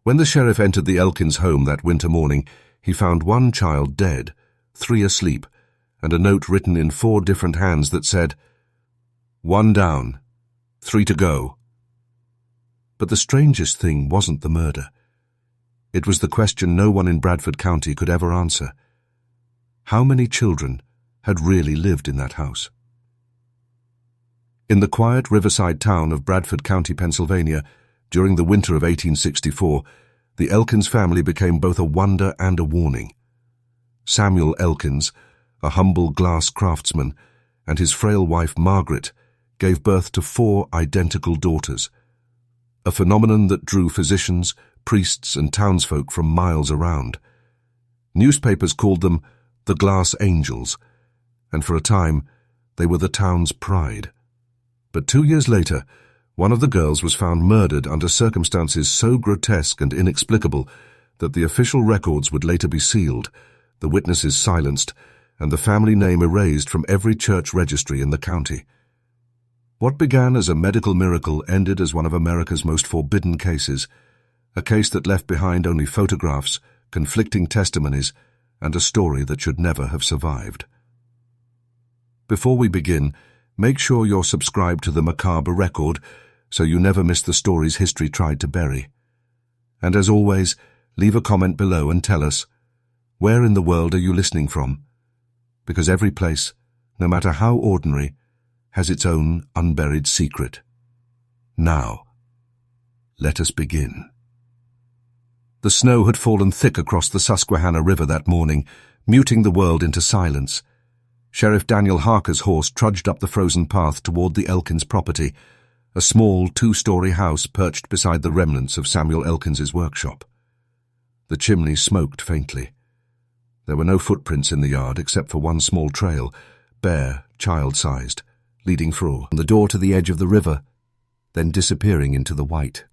When the sheriff entered the Elkins home that winter morning, he found one child dead, 3 asleep, and a note written in 4 different hands that said, "1 down, 3 to go." But the strangest thing wasn't the murder. It was the question no one in Bradford County could ever answer. How many children had really lived in that house? In the quiet riverside town of Bradford County, Pennsylvania, during the winter of 1864, the Elkins family became both a wonder and a warning. Samuel Elkins, a humble glass craftsman, and his frail wife Margaret gave birth to 4 identical daughters, a phenomenon that drew physicians, priests, and townsfolk from miles around. Newspapers called them the Glass Angels, and for a time they were the town's pride. But 2 years later, one of the girls was found murdered under circumstances so grotesque and inexplicable that the official records would later be sealed, the witnesses silenced, and the family name erased from every church registry in the county. What began as a medical miracle ended as one of America's most forbidden cases, a case that left behind only photographs, conflicting testimonies, and a story that should never have survived. Before we begin, make sure you're subscribed to the Macabre Record so you never miss the stories history tried to bury. And as always, leave a comment below and tell us, where in the world are you listening from? Because every place, no matter how ordinary, has its own unburied secret. Now, let us begin. The snow had fallen thick across the Susquehanna River that morning, muting the world into silence. Sheriff Daniel Harker's horse trudged up the frozen path toward the Elkins property, a small 2-story house perched beside the remnants of Samuel Elkins's workshop. The chimney smoked faintly. There were no footprints in the yard except for one small trail, bare, child-sized, leading from the door to the edge of the river, then disappearing into the white.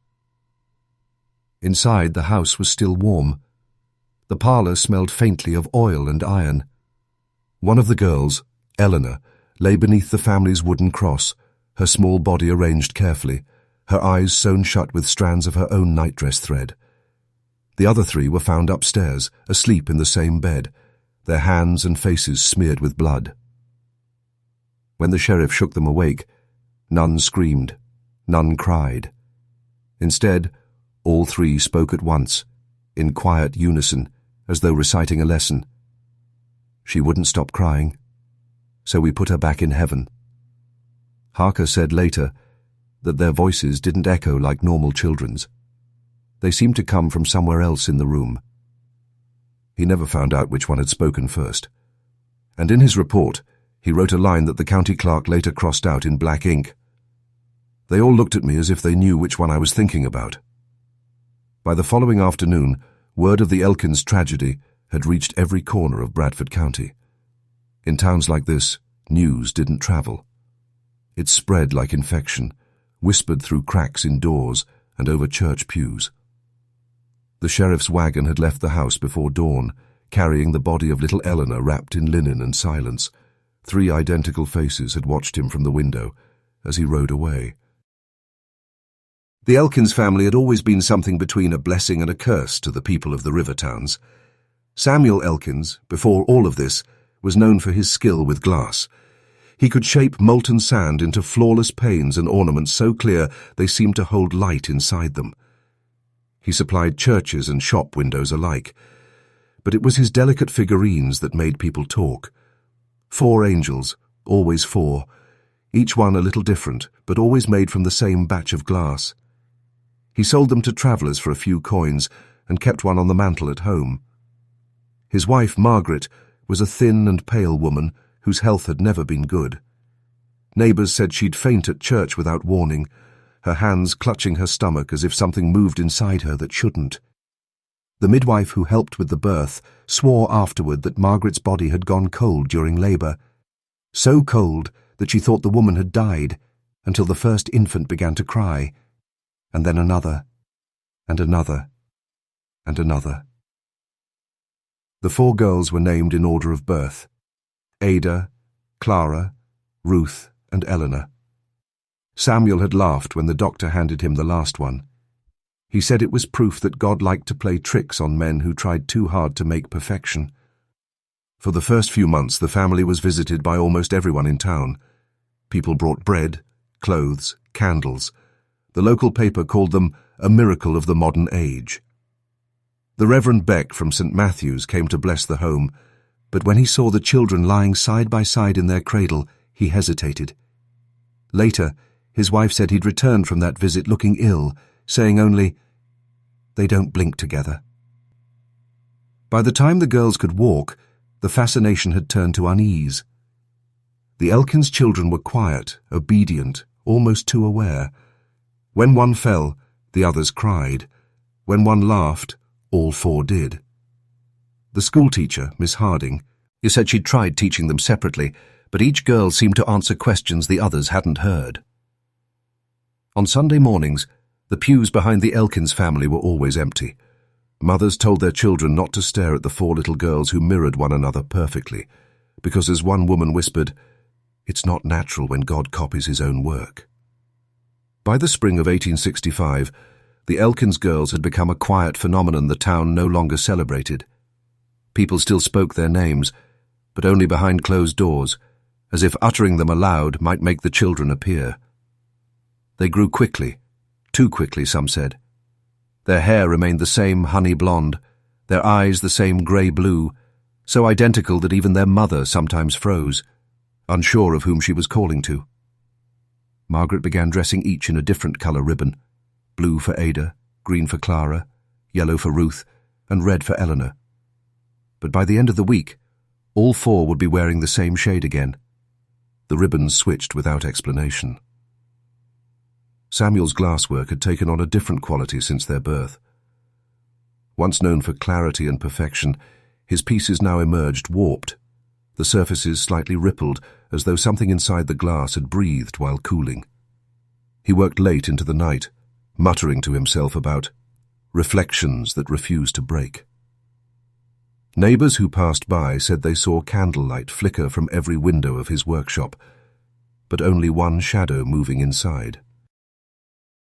Inside, the house was still warm. The parlor smelled faintly of oil and iron. One of the girls, Eleanor, lay beneath the family's wooden cross, her small body arranged carefully, her eyes sewn shut with strands of her own nightdress thread. The other 3 were found upstairs, asleep in the same bed, their hands and faces smeared with blood. When the sheriff shook them awake, none screamed, none cried. Instead, all 3 spoke at once, in quiet unison, as though reciting a lesson. She wouldn't stop crying, so we put her back in heaven. Harker said later that their voices didn't echo like normal children's. They seemed to come from somewhere else in the room. He never found out which one had spoken first. And in his report, he wrote a line that the county clerk later crossed out in black ink. They all looked at me as if they knew which one I was thinking about. By the following afternoon, word of the Elkins tragedy had reached every corner of Bradford County. In towns like this, news didn't travel. It spread like infection, whispered through cracks in doors and over church pews. The sheriff's wagon had left the house before dawn, carrying the body of little Eleanor wrapped in linen and silence. 3 identical faces had watched him from the window as he rode away. The Elkins family had always been something between a blessing and a curse to the people of the river towns. Samuel Elkins, before all of this, was known for his skill with glass. He could shape molten sand into flawless panes and ornaments so clear they seemed to hold light inside them. He supplied churches and shop windows alike, but it was his delicate figurines that made people talk. 4 angels, always 4, each one a little different, but always made from the same batch of glass. He sold them to travellers for a few coins and kept one on the mantel at home. His wife, Margaret, was a thin and pale woman whose health had never been good. Neighbours said she'd faint at church without warning, her hands clutching her stomach as if something moved inside her that shouldn't. The midwife who helped with the birth swore afterward that Margaret's body had gone cold during labour, so cold that she thought the woman had died, until the first infant began to cry, and then another, and another, and another. The 4 girls were named in order of birth: Ada, Clara, Ruth, and Eleanor. Samuel had laughed when the doctor handed him the last one. He said it was proof that God liked to play tricks on men who tried too hard to make perfection. For the first few months, the family was visited by almost everyone in town. People brought bread, clothes, candles. The local paper called them a miracle of the modern age. The Reverend Beck from St. Matthew's came to bless the home, but when he saw the children lying side by side in their cradle, he hesitated. Later, his wife said he'd returned from that visit looking ill, saying only, "They don't blink together." By the time the girls could walk, the fascination had turned to unease. The Elkins children were quiet, obedient, almost too aware. When one fell, the others cried. When one laughed, all four did. The schoolteacher, Miss Harding, said she'd tried teaching them separately, but each girl seemed to answer questions the others hadn't heard. On Sunday mornings, the pews behind the Elkins family were always empty. Mothers told their children not to stare at the four little girls who mirrored one another perfectly, because as one woman whispered, "It's not natural when God copies his own work." By the spring of 1865, the Elkins girls had become a quiet phenomenon the town no longer celebrated. People still spoke their names, but only behind closed doors, as if uttering them aloud might make the children appear. They grew quickly, too quickly, some said. Their hair remained the same honey blonde, their eyes the same grey-blue, so identical that even their mother sometimes froze, unsure of whom she was calling to. Margaret began dressing each in a different colour ribbon, blue for Ada, green for Clara, yellow for Ruth, and red for Eleanor. But by the end of the week, all four would be wearing the same shade again. The ribbons switched without explanation. Samuel's glasswork had taken on a different quality since their birth. Once known for clarity and perfection, his pieces now emerged warped, the surfaces slightly rippled as though something inside the glass had breathed while cooling. He worked late into the night, muttering to himself about reflections that refused to break. Neighbours who passed by said they saw candlelight flicker from every window of his workshop, but only one shadow moving inside.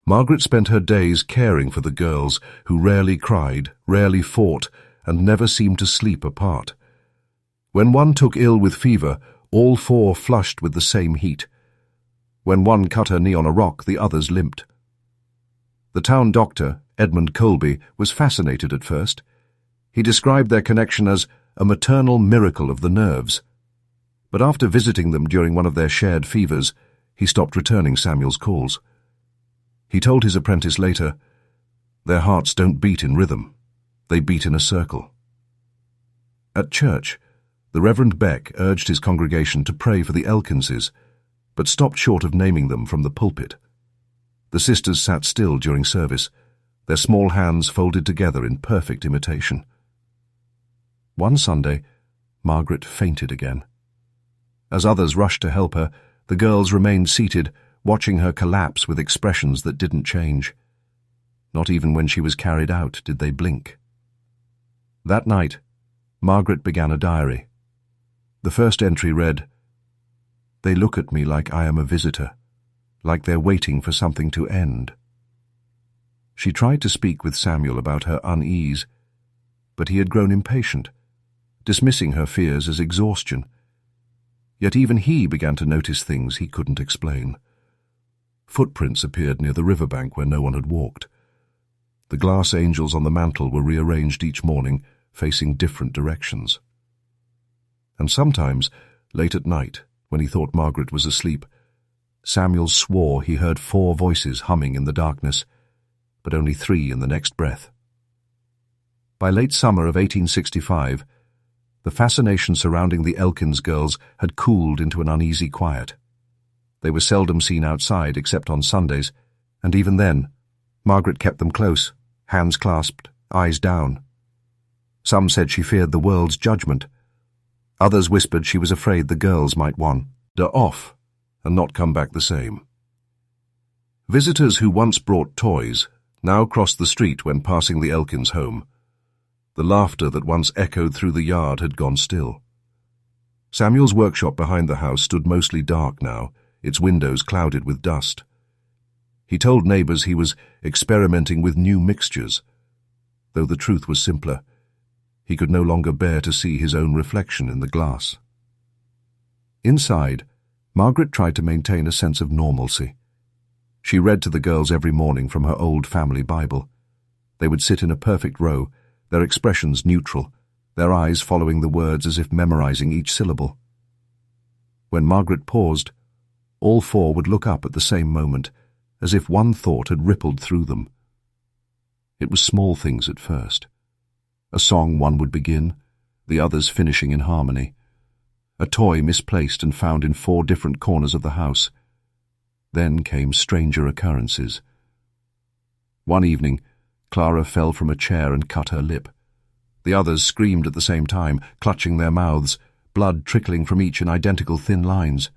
Margaret spent her days caring for the girls who rarely cried, rarely fought, and never seemed to sleep apart. When one took ill with fever, all four flushed with the same heat. When one cut her knee on a rock, the others limped. The town doctor, Edmund Colby, was fascinated at first. He described their connection as a maternal miracle of the nerves. But after visiting them during one of their shared fevers, he stopped returning Samuel's calls. He told his apprentice later, "Their hearts don't beat in rhythm. They beat in a circle." At church, the Reverend Beck urged his congregation to pray for the Elkinses, but stopped short of naming them from the pulpit. The sisters sat still during service, their small hands folded together in perfect imitation. One Sunday, Margaret fainted again. As others rushed to help her, the girls remained seated, watching her collapse with expressions that didn't change. Not even when she was carried out did they blink. That night, Margaret began a diary. The first entry read, "They look at me like I am a visitor, like they're waiting for something to end." She tried to speak with Samuel about her unease, but he had grown impatient, dismissing her fears as exhaustion. Yet even he began to notice things he couldn't explain. Footprints appeared near the riverbank where no one had walked. The glass angels on the mantel were rearranged each morning, facing different directions. And sometimes, late at night, when he thought Margaret was asleep, Samuel swore he heard 4 voices humming in the darkness, but only 3 in the next breath. By late summer of 1865, the fascination surrounding the Elkins girls had cooled into an uneasy quiet. They were seldom seen outside except on Sundays, and even then, Margaret kept them close, hands clasped, eyes down. Some said she feared the world's judgment. Others whispered she was afraid the girls might wander off and not come back the same. Visitors who once brought toys now crossed the street when passing the Elkins home. The laughter that once echoed through the yard had gone still. Samuel's workshop behind the house stood mostly dark now, its windows clouded with dust. He told neighbours he was experimenting with new mixtures. Though the truth was simpler, he could no longer bear to see his own reflection in the glass. Inside, Margaret tried to maintain a sense of normalcy. She read to the girls every morning from her old family Bible. They would sit in a perfect row, their expressions neutral, their eyes following the words as if memorizing each syllable. When Margaret paused, all four would look up at the same moment, as if one thought had rippled through them. It was small things at first. A song one would begin, the others finishing in harmony. A toy misplaced and found in 4 different corners of the house. Then came stranger occurrences. One evening, Clara fell from a chair and cut her lip. The others screamed at the same time, clutching their mouths, blood trickling from each in identical thin lines.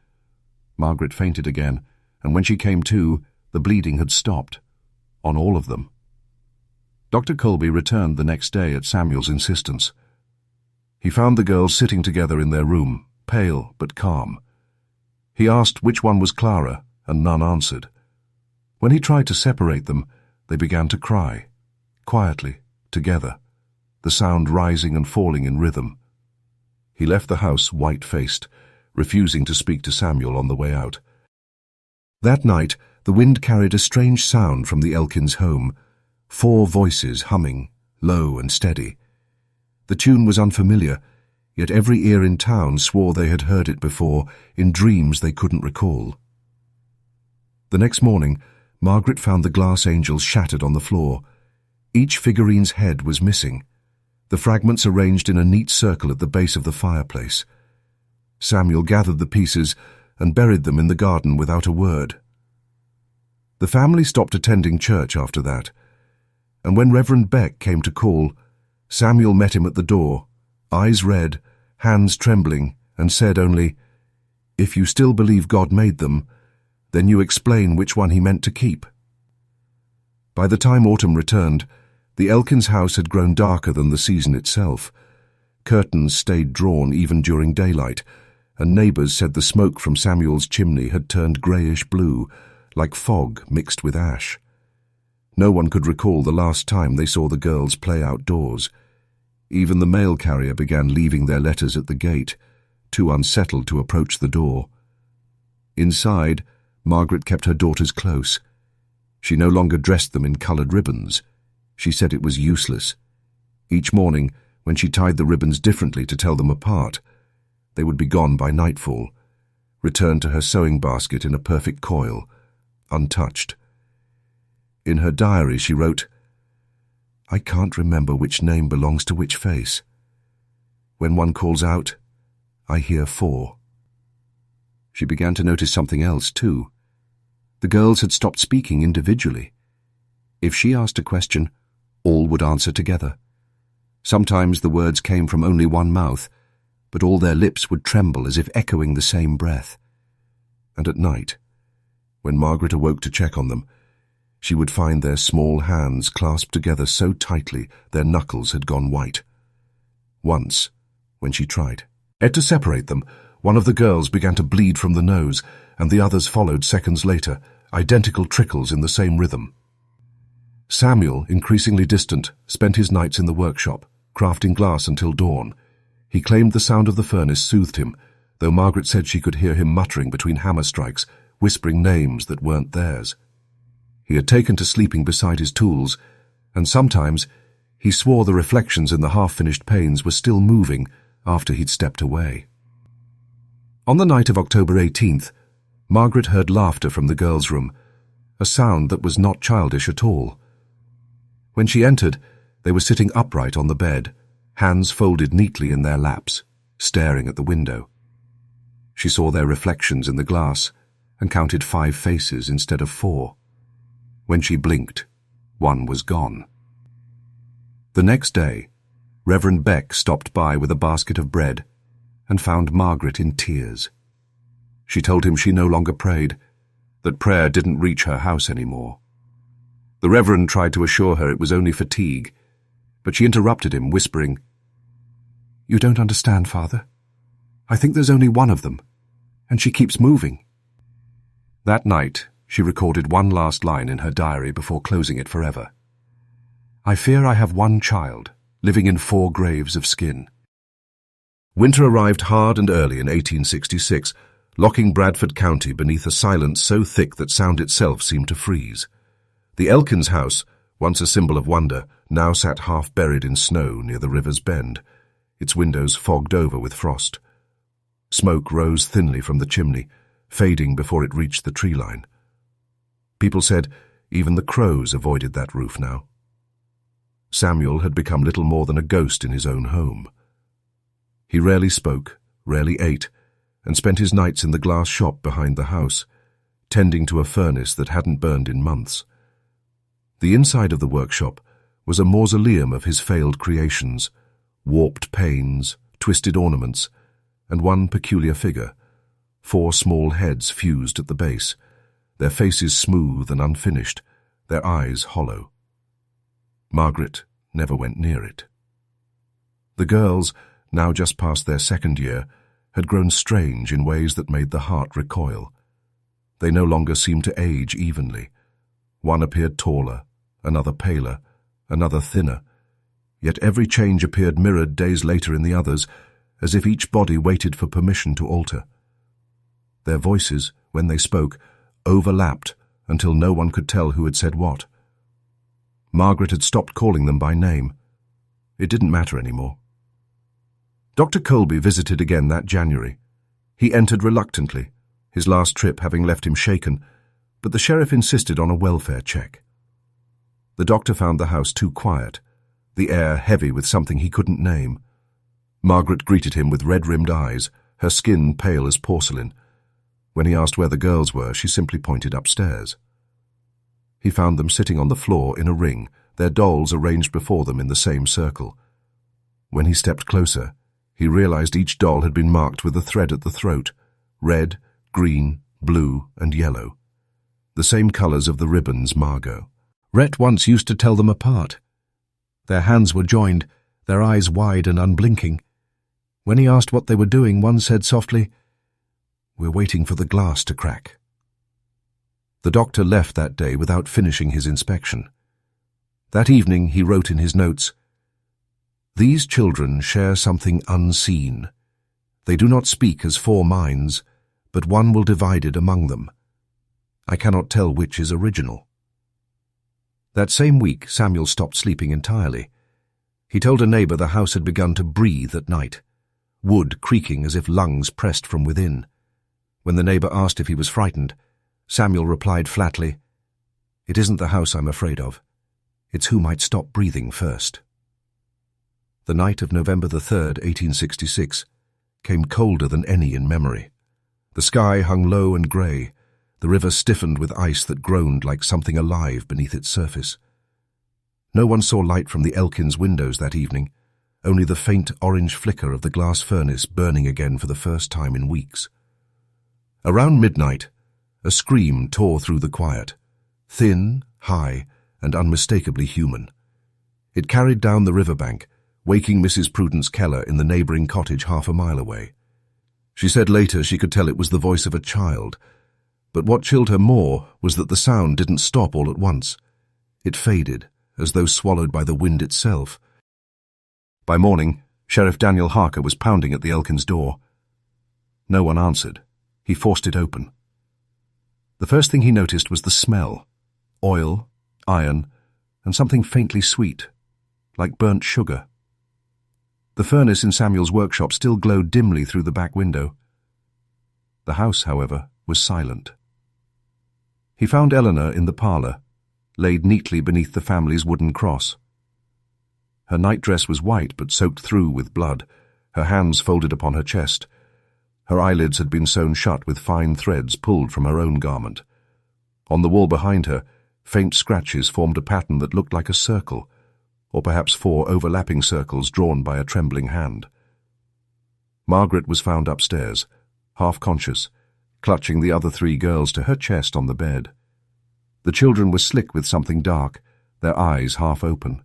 Margaret fainted again, and when she came to, the bleeding had stopped. On all of them. Dr. Colby returned the next day at Samuel's insistence. He found the girls sitting together in their room, pale but calm. He asked which one was Clara, and none answered. When he tried to separate them, they began to cry, quietly, together, the sound rising and falling in rhythm. He left the house white-faced, refusing to speak to Samuel on the way out. That night, the wind carried a strange sound from the Elkins home, 4 voices humming, low and steady. The tune was unfamiliar, yet every ear in town swore they had heard it before, in dreams they couldn't recall. The next morning, Margaret found the glass angels shattered on the floor. Each figurine's head was missing, the fragments arranged in a neat circle at the base of the fireplace. Samuel gathered the pieces and buried them in the garden without a word. The family stopped attending church after that, and when Reverend Beck came to call, Samuel met him at the door, eyes red, hands trembling, and said only, "If you still believe God made them, then you explain which one he meant to keep." By the time autumn returned, the Elkins house had grown darker than the season itself. Curtains stayed drawn even during daylight, and neighbours said the smoke from Samuel's chimney had turned greyish-blue, like fog mixed with ash. No one could recall the last time they saw the girls play outdoors. Even the mail carrier began leaving their letters at the gate, too unsettled to approach the door. Inside, Margaret kept her daughters close. She no longer dressed them in coloured ribbons. She said it was useless. Each morning, when she tied the ribbons differently to tell them apart, they would be gone by nightfall, returned to her sewing basket in a perfect coil, untouched. In her diary she wrote, "I can't remember which name belongs to which face. When one calls out, I hear 4. She began to notice something else too. The girls had stopped speaking individually. If she asked a question, all would answer together. Sometimes the words came from only one mouth, but all their lips would tremble as if echoing the same breath. And at night, when Margaret awoke to check on them, she would find their small hands clasped together so tightly their knuckles had gone white. Once, when she tried to separate them, one of the girls began to bleed from the nose, and the others followed seconds later, identical trickles in the same rhythm. Samuel, increasingly distant, spent his nights in the workshop, crafting glass until dawn. He claimed the sound of the furnace soothed him, though Margaret said she could hear him muttering between hammer strikes, whispering names that weren't theirs. He had taken to sleeping beside his tools, and sometimes he swore the reflections in the half-finished panes were still moving after he'd stepped away. On the night of October 18th, Margaret heard laughter from the girls' room, a sound that was not childish at all. When she entered, they were sitting upright on the bed, hands folded neatly in their laps, staring at the window. She saw their reflections in the glass and counted 5 faces instead of 4. When she blinked, one was gone. The next day, Reverend Beck stopped by with a basket of bread and found Margaret in tears. She told him she no longer prayed, that prayer didn't reach her house anymore. The Reverend tried to assure her it was only fatigue, but she interrupted him, whispering, "You don't understand, Father. I think there's only one of them, and she keeps moving." That night, She recorded one last line in her diary before closing it forever. I fear I have one child, living in 4 graves of skin. Winter arrived hard and early in 1866, locking Bradford County beneath a silence so thick that sound itself seemed to freeze. The Elkins house, once a symbol of wonder, now sat half buried in snow near the river's bend, its windows fogged over with frost. Smoke rose thinly from the chimney, fading before it reached the tree line. People said even the crows avoided that roof now. Samuel had become little more than a ghost in his own home. He rarely spoke, rarely ate, and spent his nights in the glass shop behind the house, tending to a furnace that hadn't burned in months. The inside of the workshop was a mausoleum of his failed creations, warped panes, twisted ornaments, and one peculiar figure, 4 small heads fused at the base, their faces smooth and unfinished, their eyes hollow. Margaret never went near it. The girls, now just past their 2nd year, had grown strange in ways that made the heart recoil. They no longer seemed to age evenly. One appeared taller, another paler, another thinner, yet every change appeared mirrored days later in the others, as if each body waited for permission to alter. Their voices, when they spoke, overlapped until no one could tell who had said what. Margaret had stopped calling them by name. It didn't matter anymore. Dr. Colby visited again that January. He entered reluctantly, his last trip having left him shaken, but the sheriff insisted on a welfare check. The doctor found the house too quiet, the air heavy with something he couldn't name. Margaret greeted him with red-rimmed eyes, her skin pale as porcelain. When he asked where the girls were, she simply pointed upstairs. He found them sitting on the floor in a ring, their dolls arranged before them in the same circle. When he stepped closer, he realized each doll had been marked with a thread at the throat, red, green, blue, and yellow. The same colors of the ribbons Margot. Rhett once used to tell them apart. Their hands were joined, their eyes wide and unblinking. When he asked what they were doing, one said softly, "We're waiting for the glass to crack." The doctor left that day without finishing his inspection. That evening he wrote in his notes, "These children share something unseen. They do not speak as 4 minds, but one will divide it among them. I cannot tell which is original." That same week, Samuel stopped sleeping entirely. He told a neighbor the house had begun to breathe at night, wood creaking as if lungs pressed from within. When the neighbor asked if he was frightened, Samuel replied flatly, "It isn't the house I'm afraid of. It's who might stop breathing first." The night of November the 3rd, 1866, came colder than any in memory. The sky hung low and grey, the river stiffened with ice that groaned like something alive beneath its surface. No one saw light from the Elkins windows that evening, only the faint orange flicker of the glass furnace burning again for the first time in weeks. Around midnight, a scream tore through the quiet, thin, high, and unmistakably human. It carried down the riverbank, waking Mrs. Prudence Keller in the neighboring cottage half a mile away. She said later she could tell it was the voice of a child, but what chilled her more was that the sound didn't stop all at once. It faded, as though swallowed by the wind itself. By morning, Sheriff Daniel Harker was pounding at the Elkins door. No one answered. He forced it open. The first thing he noticed was the smell: oil, iron, and something faintly sweet, like burnt sugar. The furnace in Samuel's workshop still glowed dimly through the back window. The house, however, was silent. He found Eleanor in the parlor, laid neatly beneath the family's wooden cross. Her nightdress was white but soaked through with blood, her hands folded upon her chest. Her eyelids had been sewn shut with fine threads pulled from her own garment. On the wall behind her, faint scratches formed a pattern that looked like a circle, or perhaps 4 overlapping circles drawn by a trembling hand. Margaret was found upstairs, half-conscious, clutching the other 3 girls to her chest on the bed. The children were slick with something dark, their eyes half open.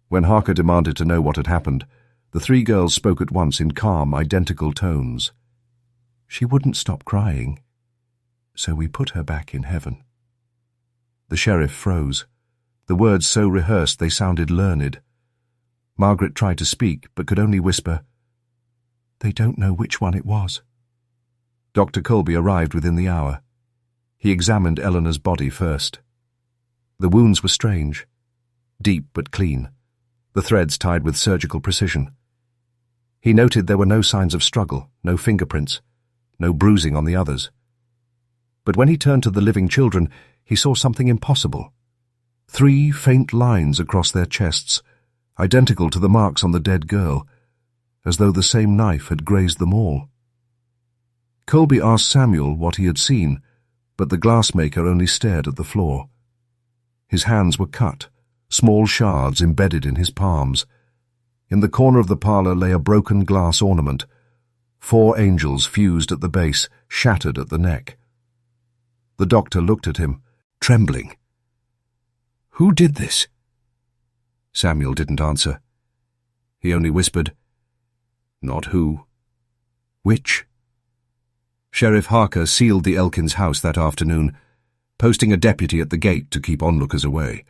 When Harker demanded to know what had happened, the 3 girls spoke at once in calm, identical tones. "She wouldn't stop crying." So we put her back in heaven. The sheriff froze. The words so rehearsed they sounded learned. Margaret tried to speak, but could only whisper, "They don't know which one it was." Dr. Colby arrived within the hour. He examined Eleanor's body first. The wounds were strange, deep but clean, the threads tied with surgical precision. He noted there were no signs of struggle, no fingerprints, no bruising on the others. But when he turned to the living children, he saw something impossible. 3 faint lines across their chests, identical to the marks on the dead girl, as though the same knife had grazed them all. Colby asked Samuel what he had seen, but the glassmaker only stared at the floor. His hands were cut, small shards embedded in his palms. In the corner of the parlor lay a broken glass ornament, 4 angels fused at the base, shattered at the neck. The doctor looked at him, trembling. "Who did this?" Samuel didn't answer. He only whispered, "Not who. Which?" Sheriff Harker sealed the Elkins house that afternoon, posting a deputy at the gate to keep onlookers away.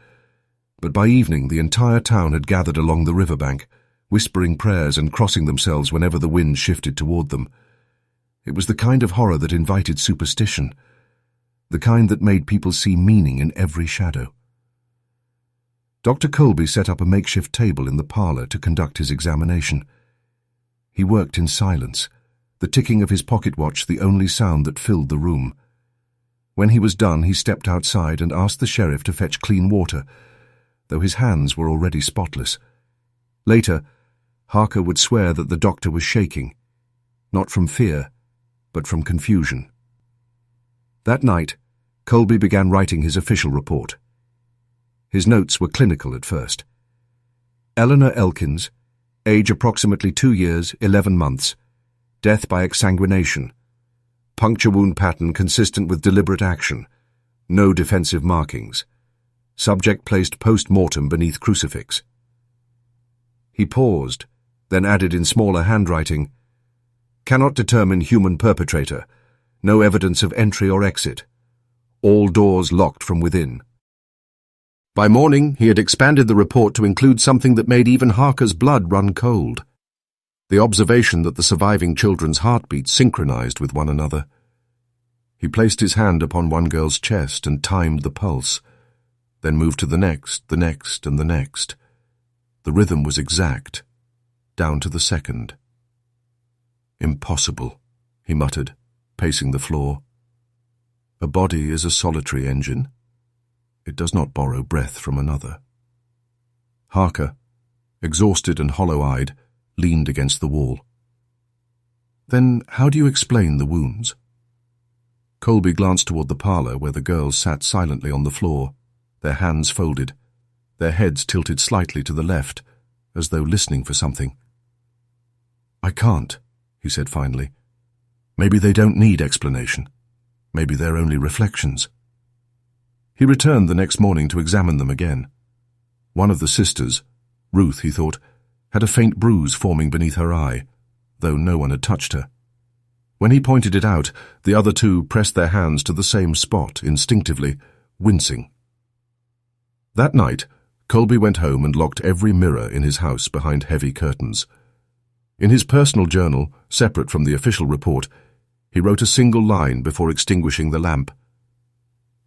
But by evening the entire town had gathered along the riverbank, whispering prayers and crossing themselves whenever the wind shifted toward them. It was the kind of horror that invited superstition, the kind that made people see meaning in every shadow. Dr. Colby set up a makeshift table in the parlor to conduct his examination. He worked in silence, the ticking of his pocket watch the only sound that filled the room. When he was done, he stepped outside and asked the sheriff to fetch clean water, though his hands were already spotless. Later, Harker would swear that the doctor was shaking, not from fear, but from confusion. That night, Colby began writing his official report. His notes were clinical at first. Eleanor Elkins, age approximately 2 years, 11 months, death by exsanguination, puncture wound pattern consistent with deliberate action, no defensive markings, subject placed post-mortem beneath crucifix. He paused, then added in smaller handwriting, "Cannot determine human perpetrator, no evidence of entry or exit, all doors locked from within." By morning, he had expanded the report to include something that made even Harker's blood run cold. The observation that the surviving children's heartbeats synchronized with one another. He placed his hand upon one girl's chest and timed the pulse, then moved to the next, and the next. The rhythm was exact, down to the second. "Impossible," he muttered, pacing the floor. "A body is a solitary engine. It does not borrow breath from another." Harker, exhausted and hollow-eyed, leaned against the wall. "Then how do you explain the wounds?" Colby glanced toward the parlor where the girls sat silently on the floor, their hands folded, their heads tilted slightly to the left, as though listening for something. "I can't," he said finally. "Maybe they don't need explanation. Maybe they're only reflections." He returned the next morning to examine them again. One of the sisters, Ruth, he thought, had a faint bruise forming beneath her eye, though no one had touched her. When he pointed it out, the other 2 pressed their hands to the same spot instinctively, wincing. That night, Colby went home and locked every mirror in his house behind heavy curtains. In his personal journal, separate from the official report, he wrote a single line before extinguishing the lamp.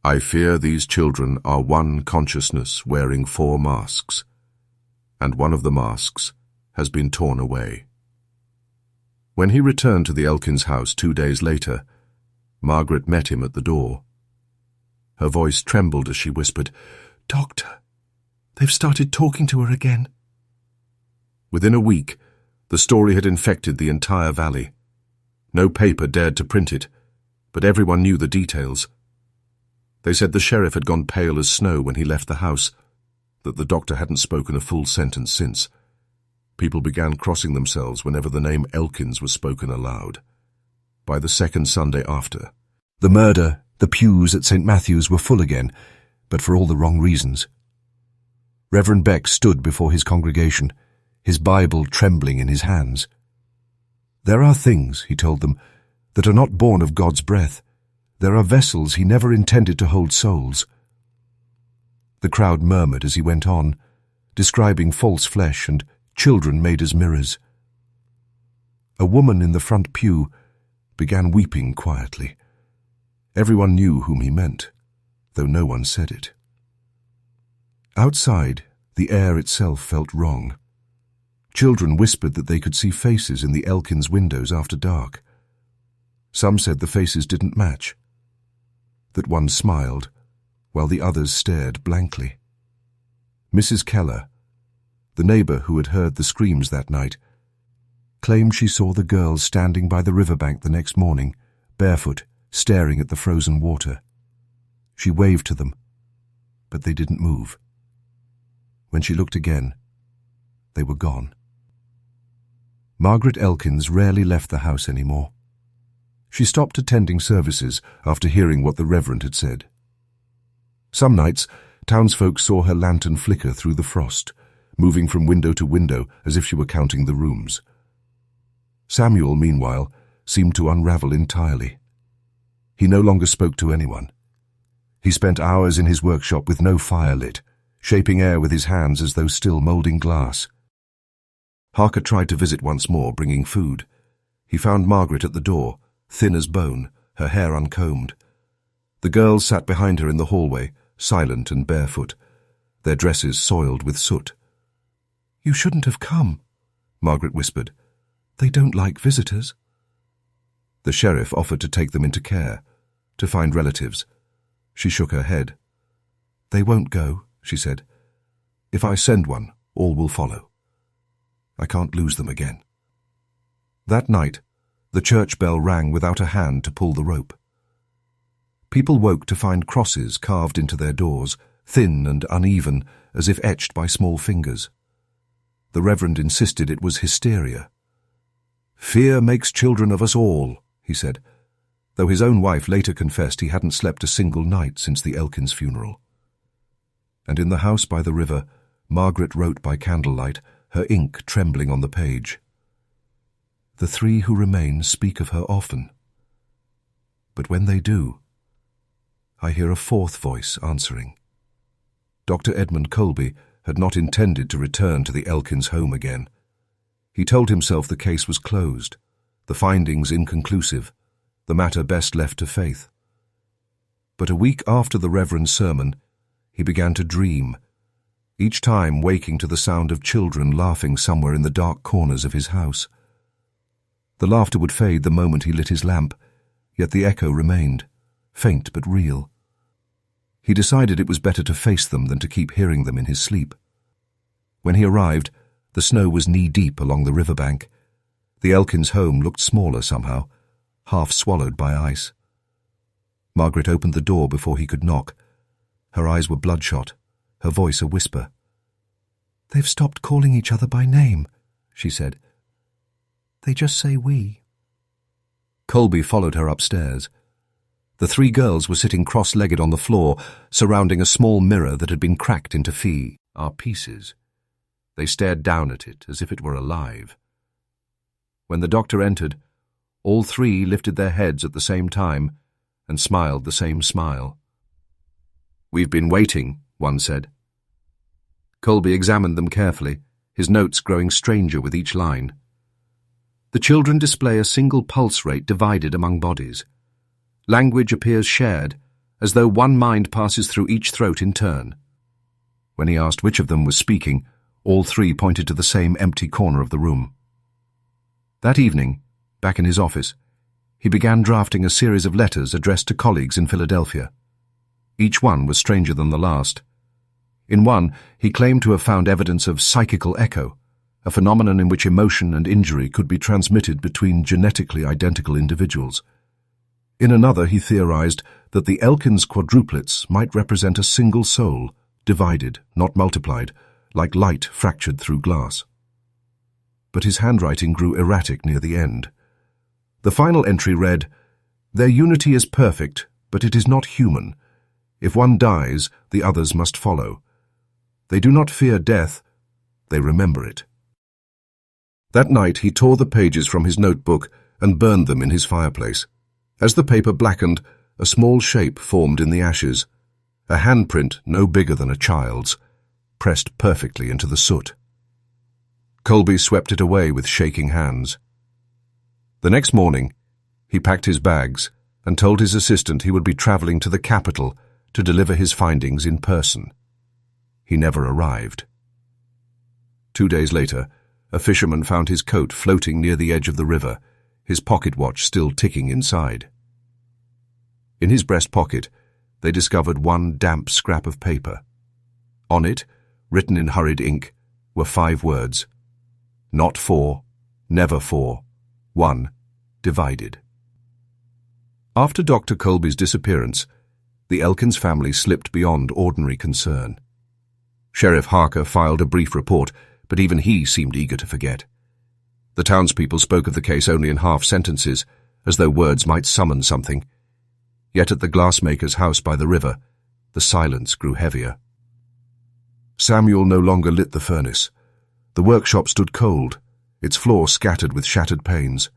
"I fear these children are one consciousness wearing 4 masks, and one of the masks has been torn away." When he returned to the Elkins house 2 days later, Margaret met him at the door. Her voice trembled as she whispered, "Doctor, they've started talking to her again." Within a week, the story had infected the entire valley. No paper dared to print it, but everyone knew the details. They said the sheriff had gone pale as snow when he left the house, that the doctor hadn't spoken a full sentence since. People began crossing themselves whenever the name Elkins was spoken aloud. By the second Sunday after, the murder, the pews at St. Matthew's were full again, but for all the wrong reasons. Reverend Beck stood before his congregation, his Bible trembling in his hands. "There are things," he told them, "that are not born of God's breath. There are vessels he never intended to hold souls. The crowd murmured as he went on, describing false flesh and children made as mirrors. A woman in the front pew began weeping quietly. Everyone knew whom he meant, though no one said it. Outside, the air itself felt wrong. Children whispered that they could see faces in the Elkins windows after dark. Some said the faces didn't match, that one smiled, while the others stared blankly. Mrs. Keller, the neighbor who had heard the screams that night, claimed she saw the girls standing by the riverbank the next morning, barefoot, staring at the frozen water. She waved to them, but they didn't move. When she looked again, they were gone. Margaret Elkins rarely left the house anymore. She stopped attending services after hearing what the Reverend had said. Some nights, townsfolk saw her lantern flicker through the frost, moving from window to window as if she were counting the rooms. Samuel, meanwhile, seemed to unravel entirely. He no longer spoke to anyone. He spent hours in his workshop with no fire lit, shaping air with his hands as though still moulding glass. Harker tried to visit once more, bringing food. He found Margaret at the door, thin as bone, her hair uncombed. The girls sat behind her in the hallway, silent and barefoot, their dresses soiled with soot. "You shouldn't have come," Margaret whispered. "They don't like visitors." The sheriff offered to take them into care, to find relatives. She shook her head. "They won't go," she said. "If I send one, all will follow. I can't lose them again." That night, the church bell rang without a hand to pull the rope. People woke to find crosses carved into their doors, thin and uneven, as if etched by small fingers. The Reverend insisted it was hysteria. "Fear makes children of us all," he said, though his own wife later confessed he hadn't slept a single night since the Elkins funeral. And in the house by the river, Margaret wrote by candlelight, her ink trembling on the page. "The three who remain speak of her often. But when they do, I hear a fourth voice answering." Dr. Edmund Colby had not intended to return to the Elkins home again. He told himself the case was closed, the findings inconclusive, the matter best left to faith. But a week after the Reverend's sermon, he began to dream, each time waking to the sound of children laughing somewhere in the dark corners of his house. The laughter would fade the moment he lit his lamp, yet the echo remained, faint but real. He decided it was better to face them than to keep hearing them in his sleep. When he arrived, the snow was knee-deep along the riverbank. The Elkins home looked smaller somehow, half swallowed by ice. Margaret opened the door before he could knock. Her eyes were bloodshot, her voice a whisper. "They've stopped calling each other by name," she said. "They just say we." Colby followed her upstairs. The three girls were sitting cross-legged on the floor, surrounding a small mirror that had been cracked into our pieces. They stared down at it as if it were alive. When the doctor entered, all three lifted their heads at the same time and smiled the same smile. "We've been waiting," one said. Colby examined them carefully, his notes growing stranger with each line. The children display a single pulse rate divided among bodies. Language appears shared, as though one mind passes through each throat in turn. When he asked which of them was speaking, all three pointed to the same empty corner of the room. That evening, back in his office, he began drafting a series of letters addressed to colleagues in Philadelphia. Each one was stranger than the last. In one, he claimed to have found evidence of psychical echo, a phenomenon in which emotion and injury could be transmitted between genetically identical individuals. In another, he theorized that the Elkins Quadruplets might represent a single soul, divided, not multiplied, like light fractured through glass. But his handwriting grew erratic near the end. The final entry read, "Their unity is perfect, but it is not human. If one dies, the others must follow. They do not fear death, they remember it." That night he tore the pages from his notebook and burned them in his fireplace. As the paper blackened, a small shape formed in the ashes, a handprint no bigger than a child's, pressed perfectly into the soot. Colby swept it away with shaking hands. The next morning, he packed his bags and told his assistant he would be travelling to the capital to deliver his findings in person. He never arrived. 2 days later, a fisherman found his coat floating near the edge of the river, his pocket watch still ticking inside. In his breast pocket, they discovered one damp scrap of paper. On it, written in hurried ink, were 5 words: not 4, never 4, 1, divided. After Dr. Colby's disappearance, the Elkins family slipped beyond ordinary concern. Sheriff Harker filed a brief report, but even he seemed eager to forget. The townspeople spoke of the case only in half sentences, as though words might summon something. Yet at the glassmaker's house by the river, the silence grew heavier. Samuel no longer lit the furnace. The workshop stood cold, its floor scattered with shattered panes.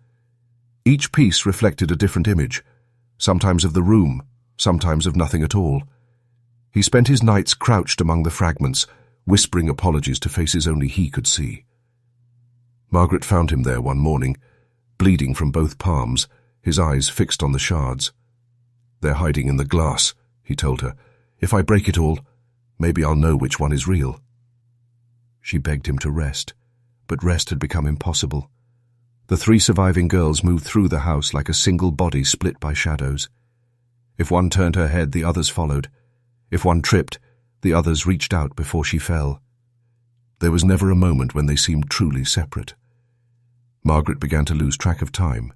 Each piece reflected a different image, sometimes of the room, sometimes of nothing at all. He spent his nights crouched among the fragments, whispering apologies to faces only he could see. Margaret found him there one morning, bleeding from both palms, his eyes fixed on the shards. "They're hiding in the glass," he told her. "If I break it all, maybe I'll know which one is real." She begged him to rest, but rest had become impossible. The 3 surviving girls moved through the house like a single body split by shadows. If one turned her head, the others followed. If one tripped, the others reached out before she fell. There was never a moment when they seemed truly separate. Margaret began to lose track of time.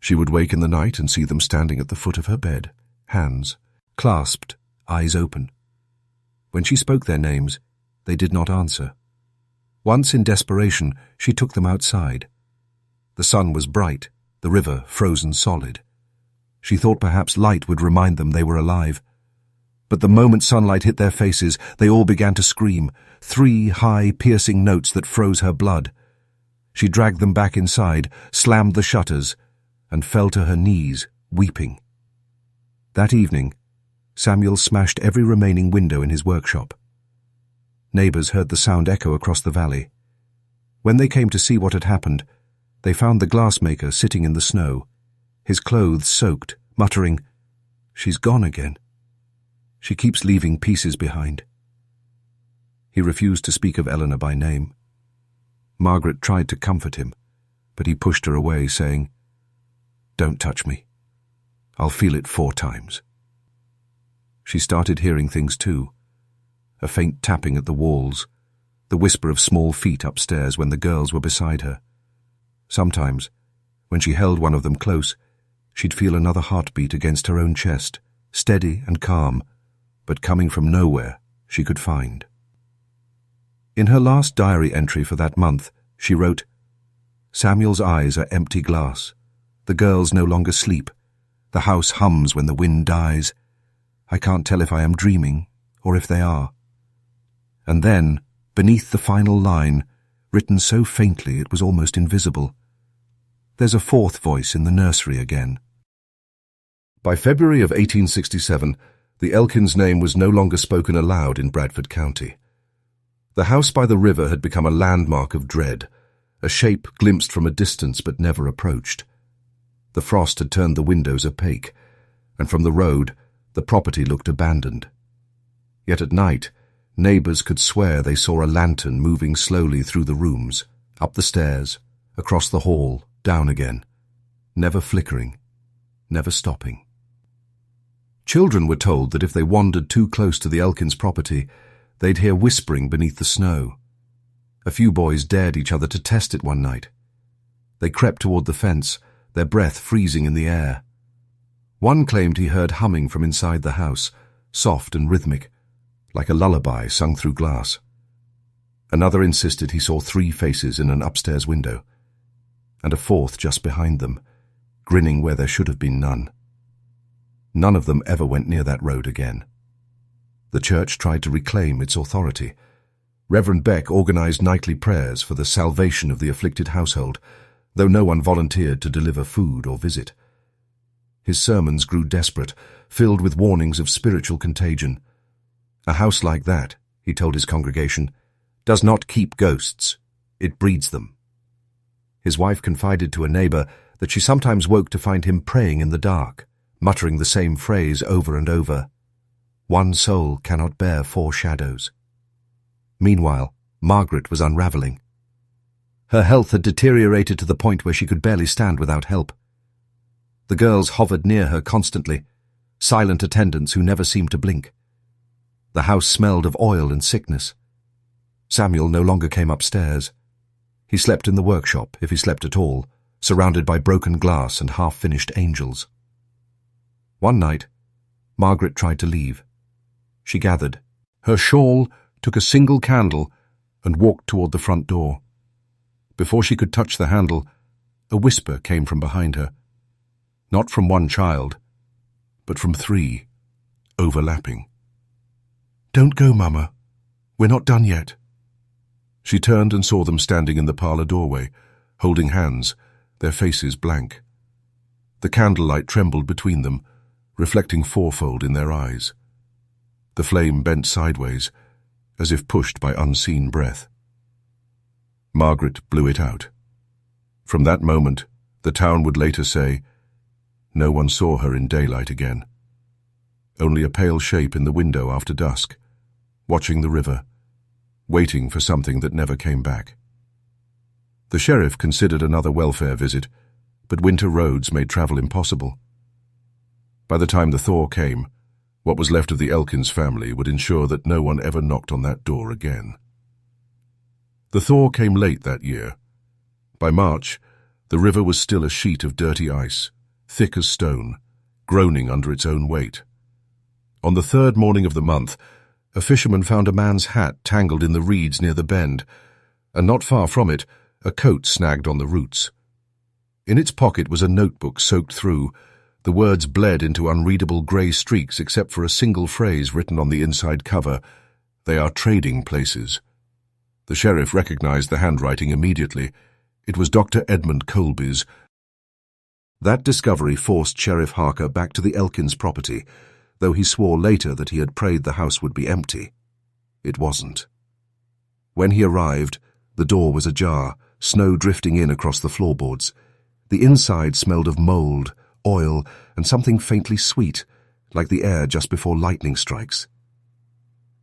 She would wake in the night and see them standing at the foot of her bed, hands clasped, eyes open. When she spoke their names, they did not answer. Once, in desperation, she took them outside. The sun was bright, the river frozen solid. She thought perhaps light would remind them they were alive. But the moment sunlight hit their faces, they all began to scream, 3 high, piercing notes that froze her blood. She dragged them back inside, slammed the shutters, and fell to her knees, weeping. That evening, Samuel smashed every remaining window in his workshop. Neighbors heard the sound echo across the valley. When they came to see what had happened, they found the glassmaker sitting in the snow, his clothes soaked, muttering, "She's gone again. She keeps leaving pieces behind." He refused to speak of Eleanor by name. Margaret tried to comfort him, but he pushed her away, saying, "Don't touch me. I'll feel it 4 times. She started hearing things too. A faint tapping at the walls, the whisper of small feet upstairs when the girls were beside her. Sometimes, when she held one of them close, she'd feel another heartbeat against her own chest, steady and calm, but coming from nowhere she could find. In her last diary entry for that month, she wrote, "Samuel's eyes are empty glass. The girls no longer sleep. The house hums when the wind dies. I can't tell if I am dreaming or if they are." And then, beneath the final line, written so faintly it was almost invisible, "There's a 4th voice in the nursery again." By February of 1867, the Elkins name was no longer spoken aloud in Bradford County. The house by the river had become a landmark of dread, a shape glimpsed from a distance but never approached. The frost had turned the windows opaque, and from the road the property looked abandoned. Yet at night, neighbors could swear they saw a lantern moving slowly through the rooms, up the stairs, across the hall, down again, never flickering, never stopping. Children were told that if they wandered too close to the Elkins property, they'd hear whispering beneath the snow. A few boys dared each other to test it one night. They crept toward the fence, their breath freezing in the air. One claimed he heard humming from inside the house, soft and rhythmic, like a lullaby sung through glass. Another insisted he saw 3 faces in an upstairs window, and a 4th just behind them, grinning where there should have been none. None of them ever went near that road again. The church tried to reclaim its authority. Reverend Beck organized nightly prayers for the salvation of the afflicted household, though no one volunteered to deliver food or visit. His sermons grew desperate, filled with warnings of spiritual contagion. "A house like that," he told his congregation, "does not keep ghosts, it breeds them." His wife confided to a neighbor that she sometimes woke to find him praying in the dark, muttering the same phrase over and over. One soul cannot bear 4 shadows. Meanwhile, Margaret was unraveling. Her health had deteriorated to the point where she could barely stand without help. The girls hovered near her constantly, silent attendants who never seemed to blink. The house smelled of oil and sickness. Samuel no longer came upstairs. He slept in the workshop, if he slept at all, surrounded by broken glass and half-finished angels. One night, Margaret tried to leave. She gathered her shawl, took a single candle, and walked toward the front door. Before she could touch the handle, a whisper came from behind her. Not from one child, but from 3, overlapping. "Don't go, Mama. We're not done yet." She turned and saw them standing in the parlor doorway, holding hands, their faces blank. The candlelight trembled between them, reflecting fourfold in their eyes. The flame bent sideways, as if pushed by unseen breath. Margaret blew it out. From that moment, the town would later say, no one saw her in daylight again. Only a pale shape in the window after dusk, watching the river, waiting for something that never came back. The sheriff considered another welfare visit, but winter roads made travel impossible. By the time the thaw came, what was left of the Elkins family would ensure that no one ever knocked on that door again. The thaw came late that year. By March, the river was still a sheet of dirty ice, thick as stone, groaning under its own weight. On the 3rd morning of the month, a fisherman found a man's hat tangled in the reeds near the bend, and not far from it, a coat snagged on the roots. In its pocket was a notebook soaked through. The words bled into unreadable grey streaks except for a single phrase written on the inside cover: "They are trading places." The sheriff recognized the handwriting immediately. It was Dr. Edmund Colby's. That discovery forced Sheriff Harker back to the Elkins property, though he swore later that he had prayed the house would be empty. It wasn't. When he arrived, the door was ajar, snow drifting in across the floorboards. The inside smelled of mold, oil, and something faintly sweet, like the air just before lightning strikes.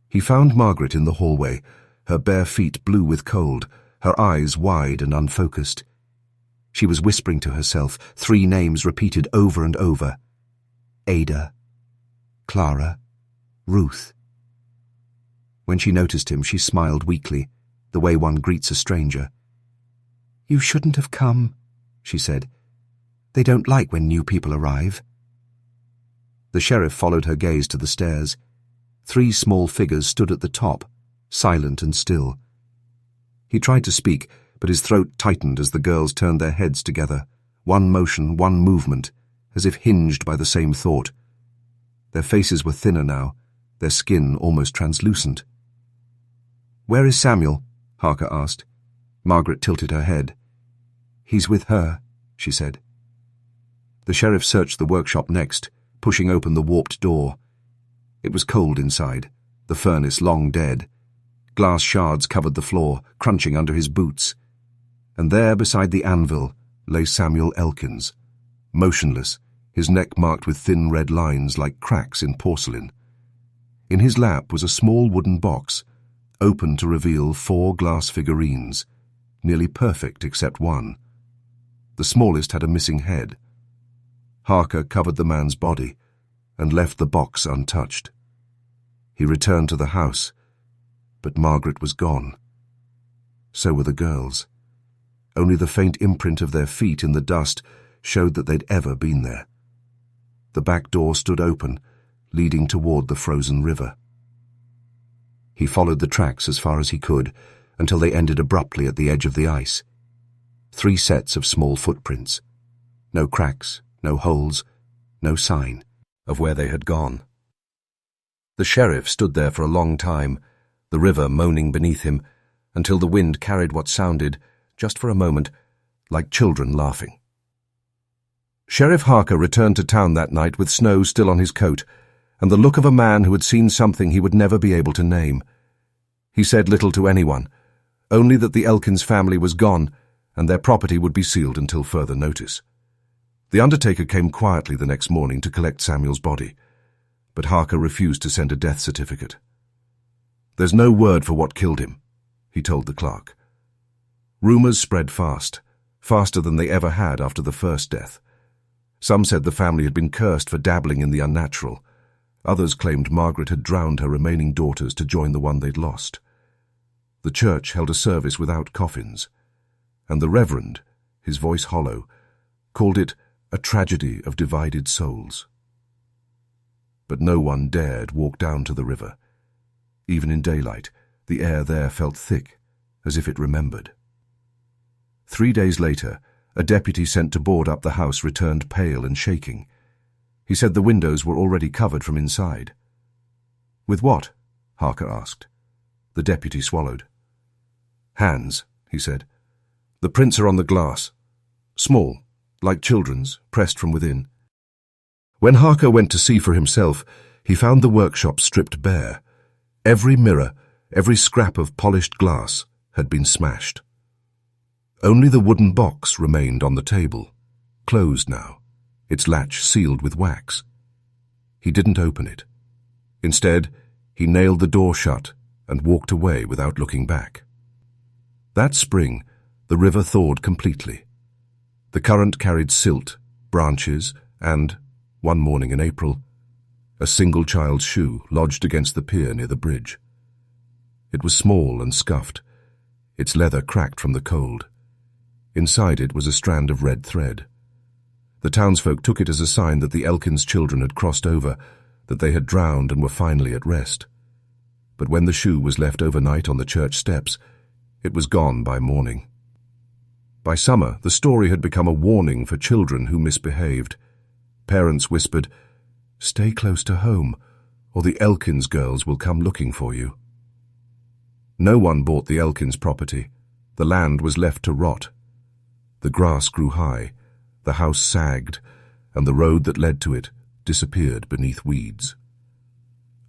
He found Margaret in the hallway, her bare feet blue with cold, her eyes wide and unfocused. She was whispering to herself, 3 names repeated over and over: Ada, Clara, Ruth. When she noticed him, she smiled weakly, the way one greets a stranger. "You shouldn't have come," she said. "They don't like when new people arrive." The sheriff followed her gaze to the stairs. 3 small figures stood at the top, silent and still. He tried to speak, but his throat tightened as the girls turned their heads together, one motion, one movement, as if hinged by the same thought. Their faces were thinner now, their skin almost translucent. "Where is Samuel?" Harker asked. Margaret tilted her head. "He's with her," she said. The sheriff searched the workshop next, pushing open the warped door. It was cold inside, the furnace long dead. Glass shards covered the floor, crunching under his boots. And there, beside the anvil, lay Samuel Elkins, motionless, his neck marked with thin red lines like cracks in porcelain. In his lap was a small wooden box, open to reveal 4 glass figurines, nearly perfect except one. The smallest had a missing head. Harker covered the man's body and left the box untouched. He returned to the house, but Margaret was gone. So were the girls. Only the faint imprint of their feet in the dust showed that they'd ever been there. The back door stood open, leading toward the frozen river. He followed the tracks as far as he could, until they ended abruptly at the edge of the ice. 3 sets of small footprints. No cracks, no holes, no sign of where they had gone. The sheriff stood there for a long time, the river moaning beneath him, until the wind carried what sounded, just for a moment, like children laughing. Sheriff Harker returned to town that night with snow still on his coat and the look of a man who had seen something he would never be able to name. He said little to anyone, only that the Elkins family was gone and their property would be sealed until further notice. The undertaker came quietly the next morning to collect Samuel's body, but Harker refused to send a death certificate. "There's no word for what killed him," he told the clerk. Rumors spread fast, faster than they ever had after the first death. Some said the family had been cursed for dabbling in the unnatural. Others claimed Margaret had drowned her remaining daughters to join the one they'd lost. The church held a service without coffins, and the reverend, his voice hollow, called it a tragedy of divided souls. But no one dared walk down to the river. Even in daylight, the air there felt thick, as if it remembered. 3 days later, a deputy sent to board up the house returned pale and shaking. He said the windows were already covered from inside. "With what?" Harker asked. The deputy swallowed. "Hands," he said. "The prints are on the glass. Small, like children's, pressed from within." When Harker went to see for himself, he found the workshop stripped bare. Every mirror, every scrap of polished glass had been smashed. Only the wooden box remained on the table, closed now, its latch sealed with wax. He didn't open it. Instead, he nailed the door shut and walked away without looking back. That spring, the river thawed completely. The current carried silt, branches, and, one morning in April, a single child's shoe lodged against the pier near the bridge. It was small and scuffed, its leather cracked from the cold. Inside it was a strand of red thread. The townsfolk took it as a sign that the Elkins children had crossed over, that they had drowned and were finally at rest. But when the shoe was left overnight on the church steps, it was gone by morning. By summer, the story had become a warning for children who misbehaved. Parents whispered, "Stay close to home, or the Elkins girls will come looking for you." No one bought the Elkins property. The land was left to rot. The grass grew high, the house sagged, and the road that led to it disappeared beneath weeds.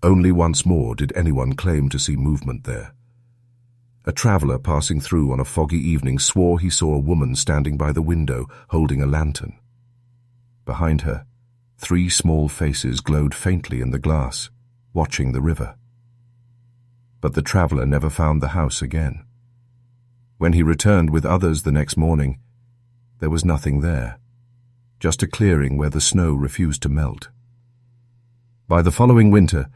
Only once more did anyone claim to see movement there. A traveller passing through on a foggy evening swore he saw a woman standing by the window holding a lantern. Behind her, 3 small faces glowed faintly in the glass, watching the river. But the traveller never found the house again. When he returned with others the next morning, there was nothing there, just a clearing where the snow refused to melt. By the following winter,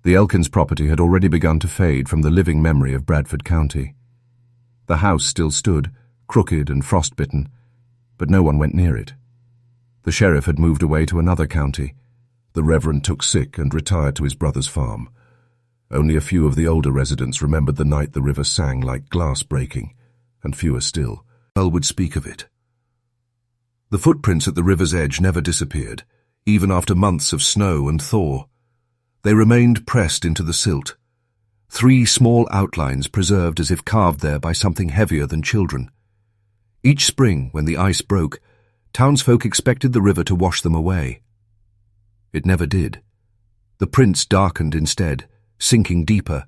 the Elkins property had already begun to fade from the living memory of Bradford County. The house still stood, crooked and frostbitten, but no one went near it. The sheriff had moved away to another county. The reverend took sick and retired to his brother's farm. Only a few of the older residents remembered the night the river sang like glass breaking, and fewer still would speak of it. The footprints at the river's edge never disappeared, even after months of snow and thaw. They remained pressed into the silt, 3 small outlines preserved as if carved there by something heavier than children. Each spring, when the ice broke, townsfolk expected the river to wash them away. It never did. The prints darkened instead, sinking deeper,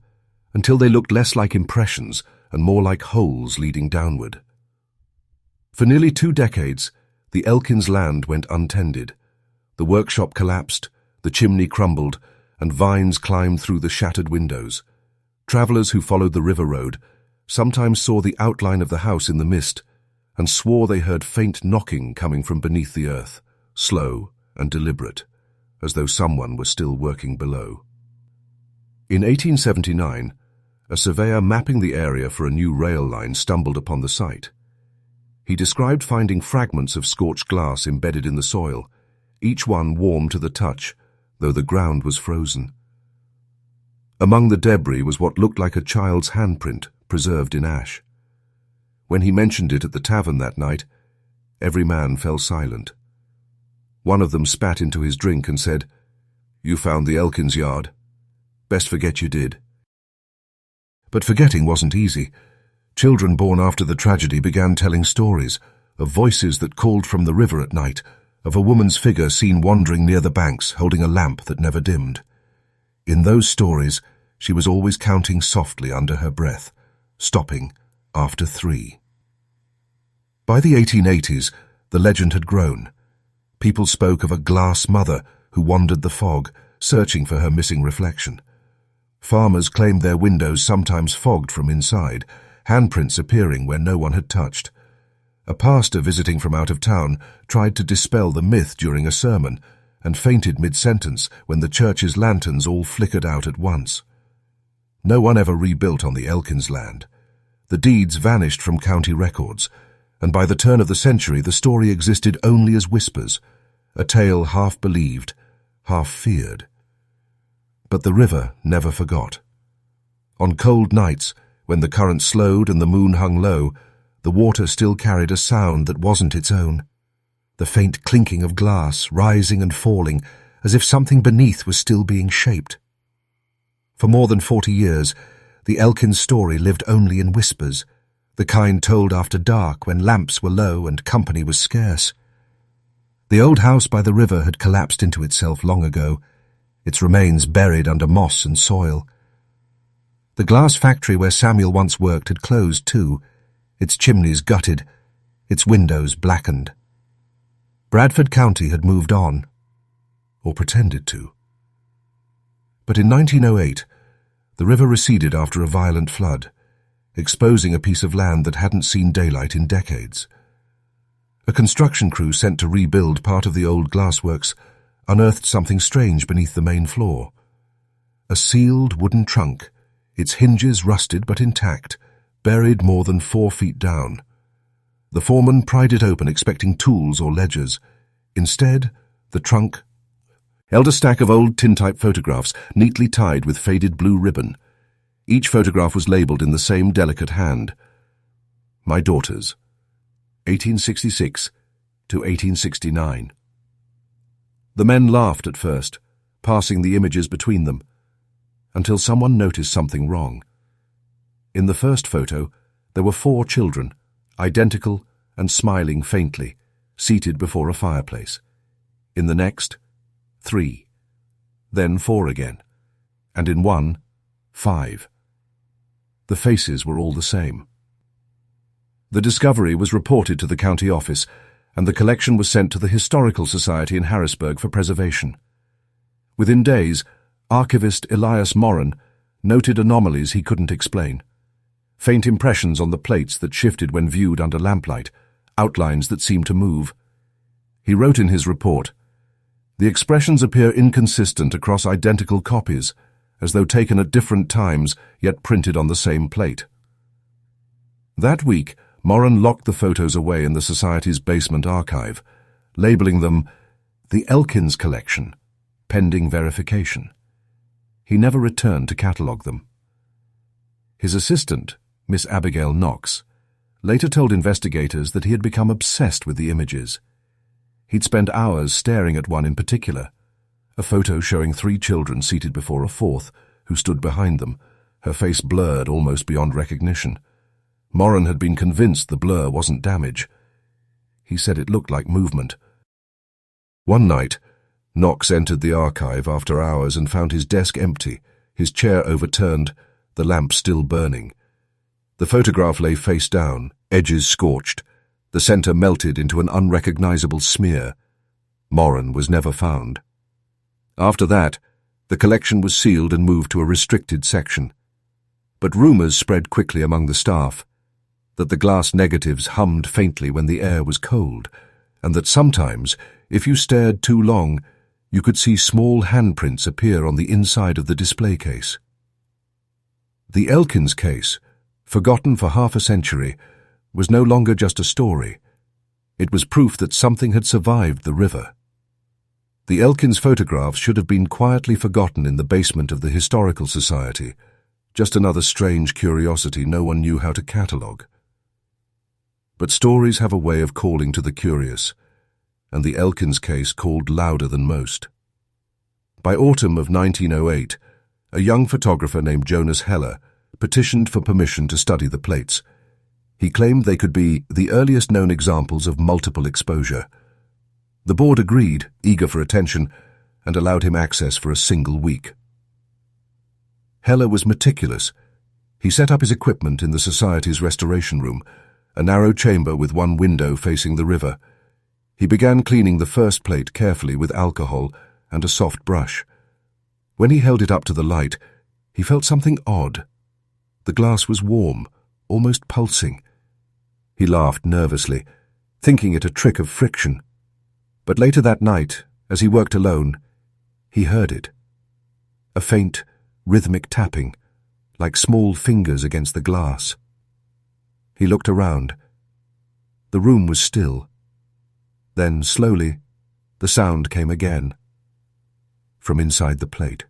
until they looked less like impressions and more like holes leading downward. For nearly 2 decades, the Elkins land went untended. The workshop collapsed, the chimney crumbled, and vines climbed through the shattered windows. Travellers who followed the river road sometimes saw the outline of the house in the mist and swore they heard faint knocking coming from beneath the earth, slow and deliberate, as though someone were still working below. In 1879, a surveyor mapping the area for a new rail line stumbled upon the site. He described finding fragments of scorched glass embedded in the soil, each one warm to the touch, though the ground was frozen. Among the debris was what looked like a child's handprint, preserved in ash. When he mentioned it at the tavern that night, every man fell silent. One of them spat into his drink and said, "You found the Elkins yard. Best forget you did." But forgetting wasn't easy. Children born after the tragedy began telling stories of voices that called from the river at night, of a woman's figure seen wandering near the banks holding a lamp that never dimmed. In those stories, she was always counting softly under her breath, stopping after 3. By the 1880s, the legend had grown. People spoke of a glass mother who wandered the fog, searching for her missing reflection. Farmers claimed their windows sometimes fogged from inside, handprints appearing where no one had touched. A pastor visiting from out of town tried to dispel the myth during a sermon and fainted mid-sentence when the church's lanterns all flickered out at once. No one ever rebuilt on the Elkins land. The deeds vanished from county records, and by the turn of the century the story existed only as whispers, a tale half believed, half feared. But the river never forgot. On cold nights, when the current slowed and the moon hung low, the water still carried a sound that wasn't its own. The faint clinking of glass, rising and falling, as if something beneath was still being shaped. For more than 40 years, the Elkins story lived only in whispers, the kind told after dark when lamps were low and company was scarce. The old house by the river had collapsed into itself long ago, its remains buried under moss and soil. The glass factory where Samuel once worked had closed too, its chimneys gutted, its windows blackened. Bradford County had moved on, or pretended to. But in 1908, the river receded after a violent flood, exposing a piece of land that hadn't seen daylight in decades. A construction crew sent to rebuild part of the old glassworks unearthed something strange beneath the main floor. A sealed wooden trunk, its hinges rusted but intact, buried more than 4 feet down. The foreman pried it open expecting tools or ledgers. Instead, the trunk held a stack of old tintype photographs neatly tied with faded blue ribbon. Each photograph was labelled in the same delicate hand. My daughters, 1866 to 1869. The men laughed at first, passing the images between them, until someone noticed something wrong. In the first photo, there were 4 children, identical and smiling faintly, seated before a fireplace. In the next, 3, then 4 again, and in one, 5. The faces were all the same. The discovery was reported to the county office, and the collection was sent to the Historical Society in Harrisburg for preservation. Within days, archivist Elias Moran noted anomalies he couldn't explain. Faint impressions on the plates that shifted when viewed under lamplight, outlines that seemed to move. He wrote in his report, "The expressions appear inconsistent across identical copies, as though taken at different times yet printed on the same plate." That week, Moran locked the photos away in the Society's basement archive, labeling them the Elkins Collection, pending verification. He never returned to catalogue them. His assistant, Miss Abigail Knox, later told investigators that he had become obsessed with the images. He'd spent hours staring at one in particular, a photo showing 3 children seated before a 4th, who stood behind them, her face blurred almost beyond recognition. Moran had been convinced the blur wasn't damage. He said it looked like movement. One night, Knox entered the archive after hours and found his desk empty, his chair overturned, the lamp still burning. The photograph lay face down, edges scorched, the center melted into an unrecognizable smear. Moran was never found. After that, the collection was sealed and moved to a restricted section. But rumors spread quickly among the staff that the glass negatives hummed faintly when the air was cold, and that sometimes, if you stared too long, you could see small handprints appear on the inside of the display case. The Elkins case, forgotten for half a century, was no longer just a story. It was proof that something had survived the river. The Elkins photographs should have been quietly forgotten in the basement of the Historical Society, just another strange curiosity no one knew how to catalogue. But stories have a way of calling to the curious, and the Elkins case called louder than most. By autumn of 1908, a young photographer named Jonas Heller petitioned for permission to study the plates. He claimed they could be the earliest known examples of multiple exposure. The board agreed, eager for attention, and allowed him access for a single week. Heller was meticulous. He set up his equipment in the Society's restoration room, a narrow chamber with one window facing the river. He began cleaning the first plate carefully with alcohol and a soft brush. When he held it up to the light, he felt something odd. The glass was warm, almost pulsing. He laughed nervously, thinking it a trick of friction. But later that night, as he worked alone, he heard it. A faint, rhythmic tapping, like small fingers against the glass. He looked around. The room was still. Then, slowly, the sound came again. From inside the plate.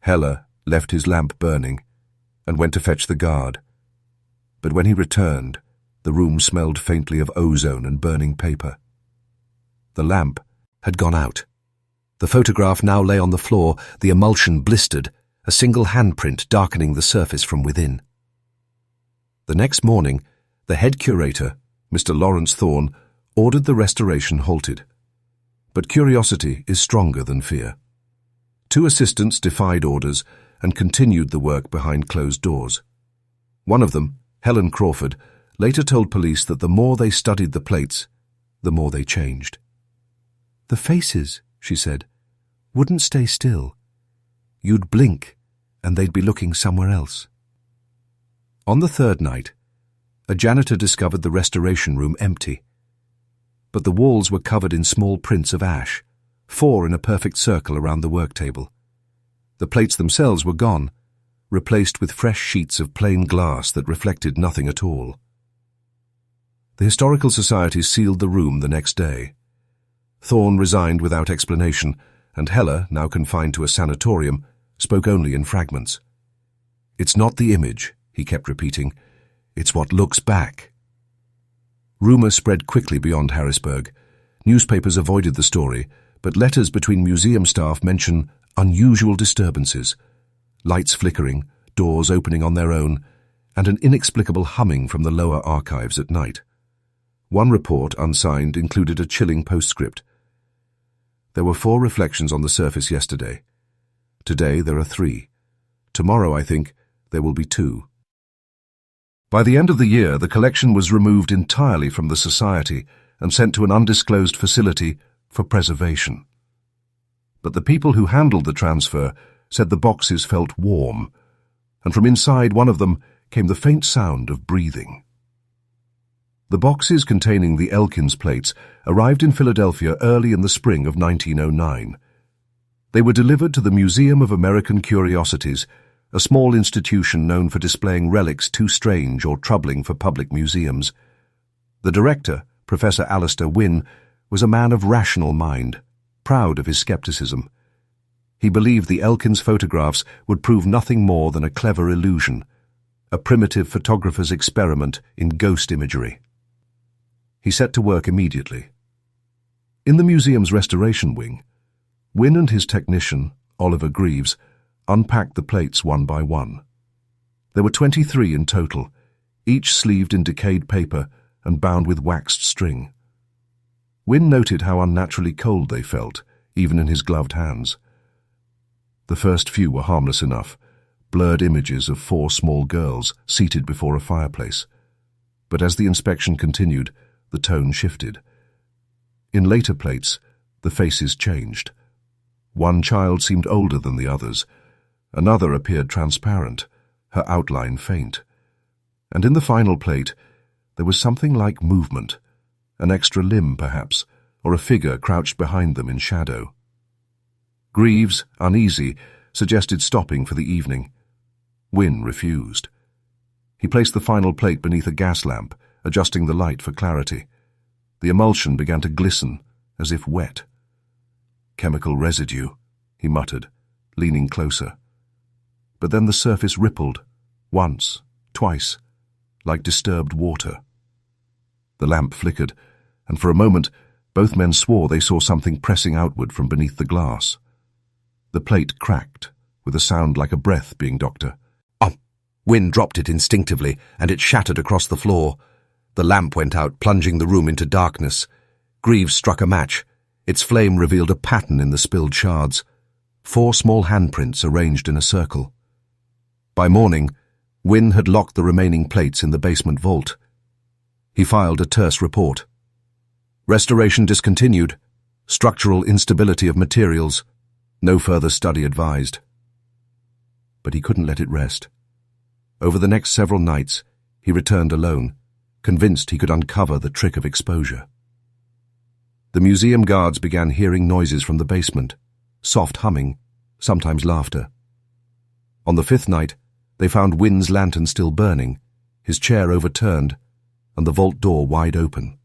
Heller left his lamp burning and went to fetch the guard. But when he returned, the room smelled faintly of ozone and burning paper. The lamp had gone out. The photograph now lay on the floor, the emulsion blistered, a single handprint darkening the surface from within. The next morning, the head curator, Mr. Lawrence Thorne, ordered the restoration halted. But curiosity is stronger than fear. 2 assistants defied orders and continued the work behind closed doors. One of them, Helen Crawford, later told police that the more they studied the plates, the more they changed. "The faces," she said, "wouldn't stay still. You'd blink, and they'd be looking somewhere else." On the 3rd night, a janitor discovered the restoration room empty. But the walls were covered in small prints of ash, 4 in a perfect circle around the work table. The plates themselves were gone, replaced with fresh sheets of plain glass that reflected nothing at all. The Historical Society sealed the room the next day. Thorne resigned without explanation, and Heller, now confined to a sanatorium, spoke only in fragments. "It's not the image," he kept repeating. "It's what looks back." Rumor spread quickly beyond Harrisburg. Newspapers avoided the story, but letters between museum staff mention unusual disturbances, lights flickering, doors opening on their own, and an inexplicable humming from the lower archives at night. One report, unsigned, included a chilling postscript. "There were 4 reflections on the surface yesterday. Today there are 3. Tomorrow, I think, there will be 2. By the end of the year, the collection was removed entirely from the Society and sent to an undisclosed facility for preservation. But the people who handled the transfer said the boxes felt warm, and from inside one of them came the faint sound of breathing. The boxes containing the Elkins plates arrived in Philadelphia early in the spring of 1909. They were delivered to the Museum of American Curiosities, a small institution known for displaying relics too strange or troubling for public museums. The director, Professor Alistair Wynne, was a man of rational mind, proud of his skepticism. He believed the Elkins photographs would prove nothing more than a clever illusion, a primitive photographer's experiment in ghost imagery. He set to work immediately. In the museum's restoration wing, Wynne and his technician, Oliver Greaves, unpacked the plates one by one. There were 23 in total, each sleeved in decayed paper and bound with waxed string. Wynne noted how unnaturally cold they felt, even in his gloved hands. The first few were harmless enough, blurred images of 4 small girls seated before a fireplace. But as the inspection continued, the tone shifted. In later plates, the faces changed. One child seemed older than the others. Another appeared transparent, her outline faint. And in the final plate, there was something like movement, an extra limb perhaps, or a figure crouched behind them in shadow. Greaves, uneasy, suggested stopping for the evening. Wynne refused. He placed the final plate beneath a gas lamp, adjusting the light for clarity. The emulsion began to glisten, as if wet. "Chemical residue," he muttered, leaning closer. But then the surface rippled, once, twice, like disturbed water. The lamp flickered, and for a moment both men swore they saw something pressing outward from beneath the glass. The plate cracked, with a sound like a breath being doctor. Wynne dropped it instinctively, and it shattered across the floor. The lamp went out, plunging the room into darkness. Greaves struck a match. Its flame revealed a pattern in the spilled shards. 4 small handprints arranged in a circle. By morning, Wynne had locked the remaining plates in the basement vault. He filed a terse report. Restoration discontinued. Structural instability of materials. No further study advised. But he couldn't let it rest. Over the next several nights, he returned alone, convinced he could uncover the trick of exposure. The museum guards began hearing noises from the basement, soft humming, sometimes laughter. On the 5th night, they found Wynne's lantern still burning, his chair overturned, and the vault door wide open.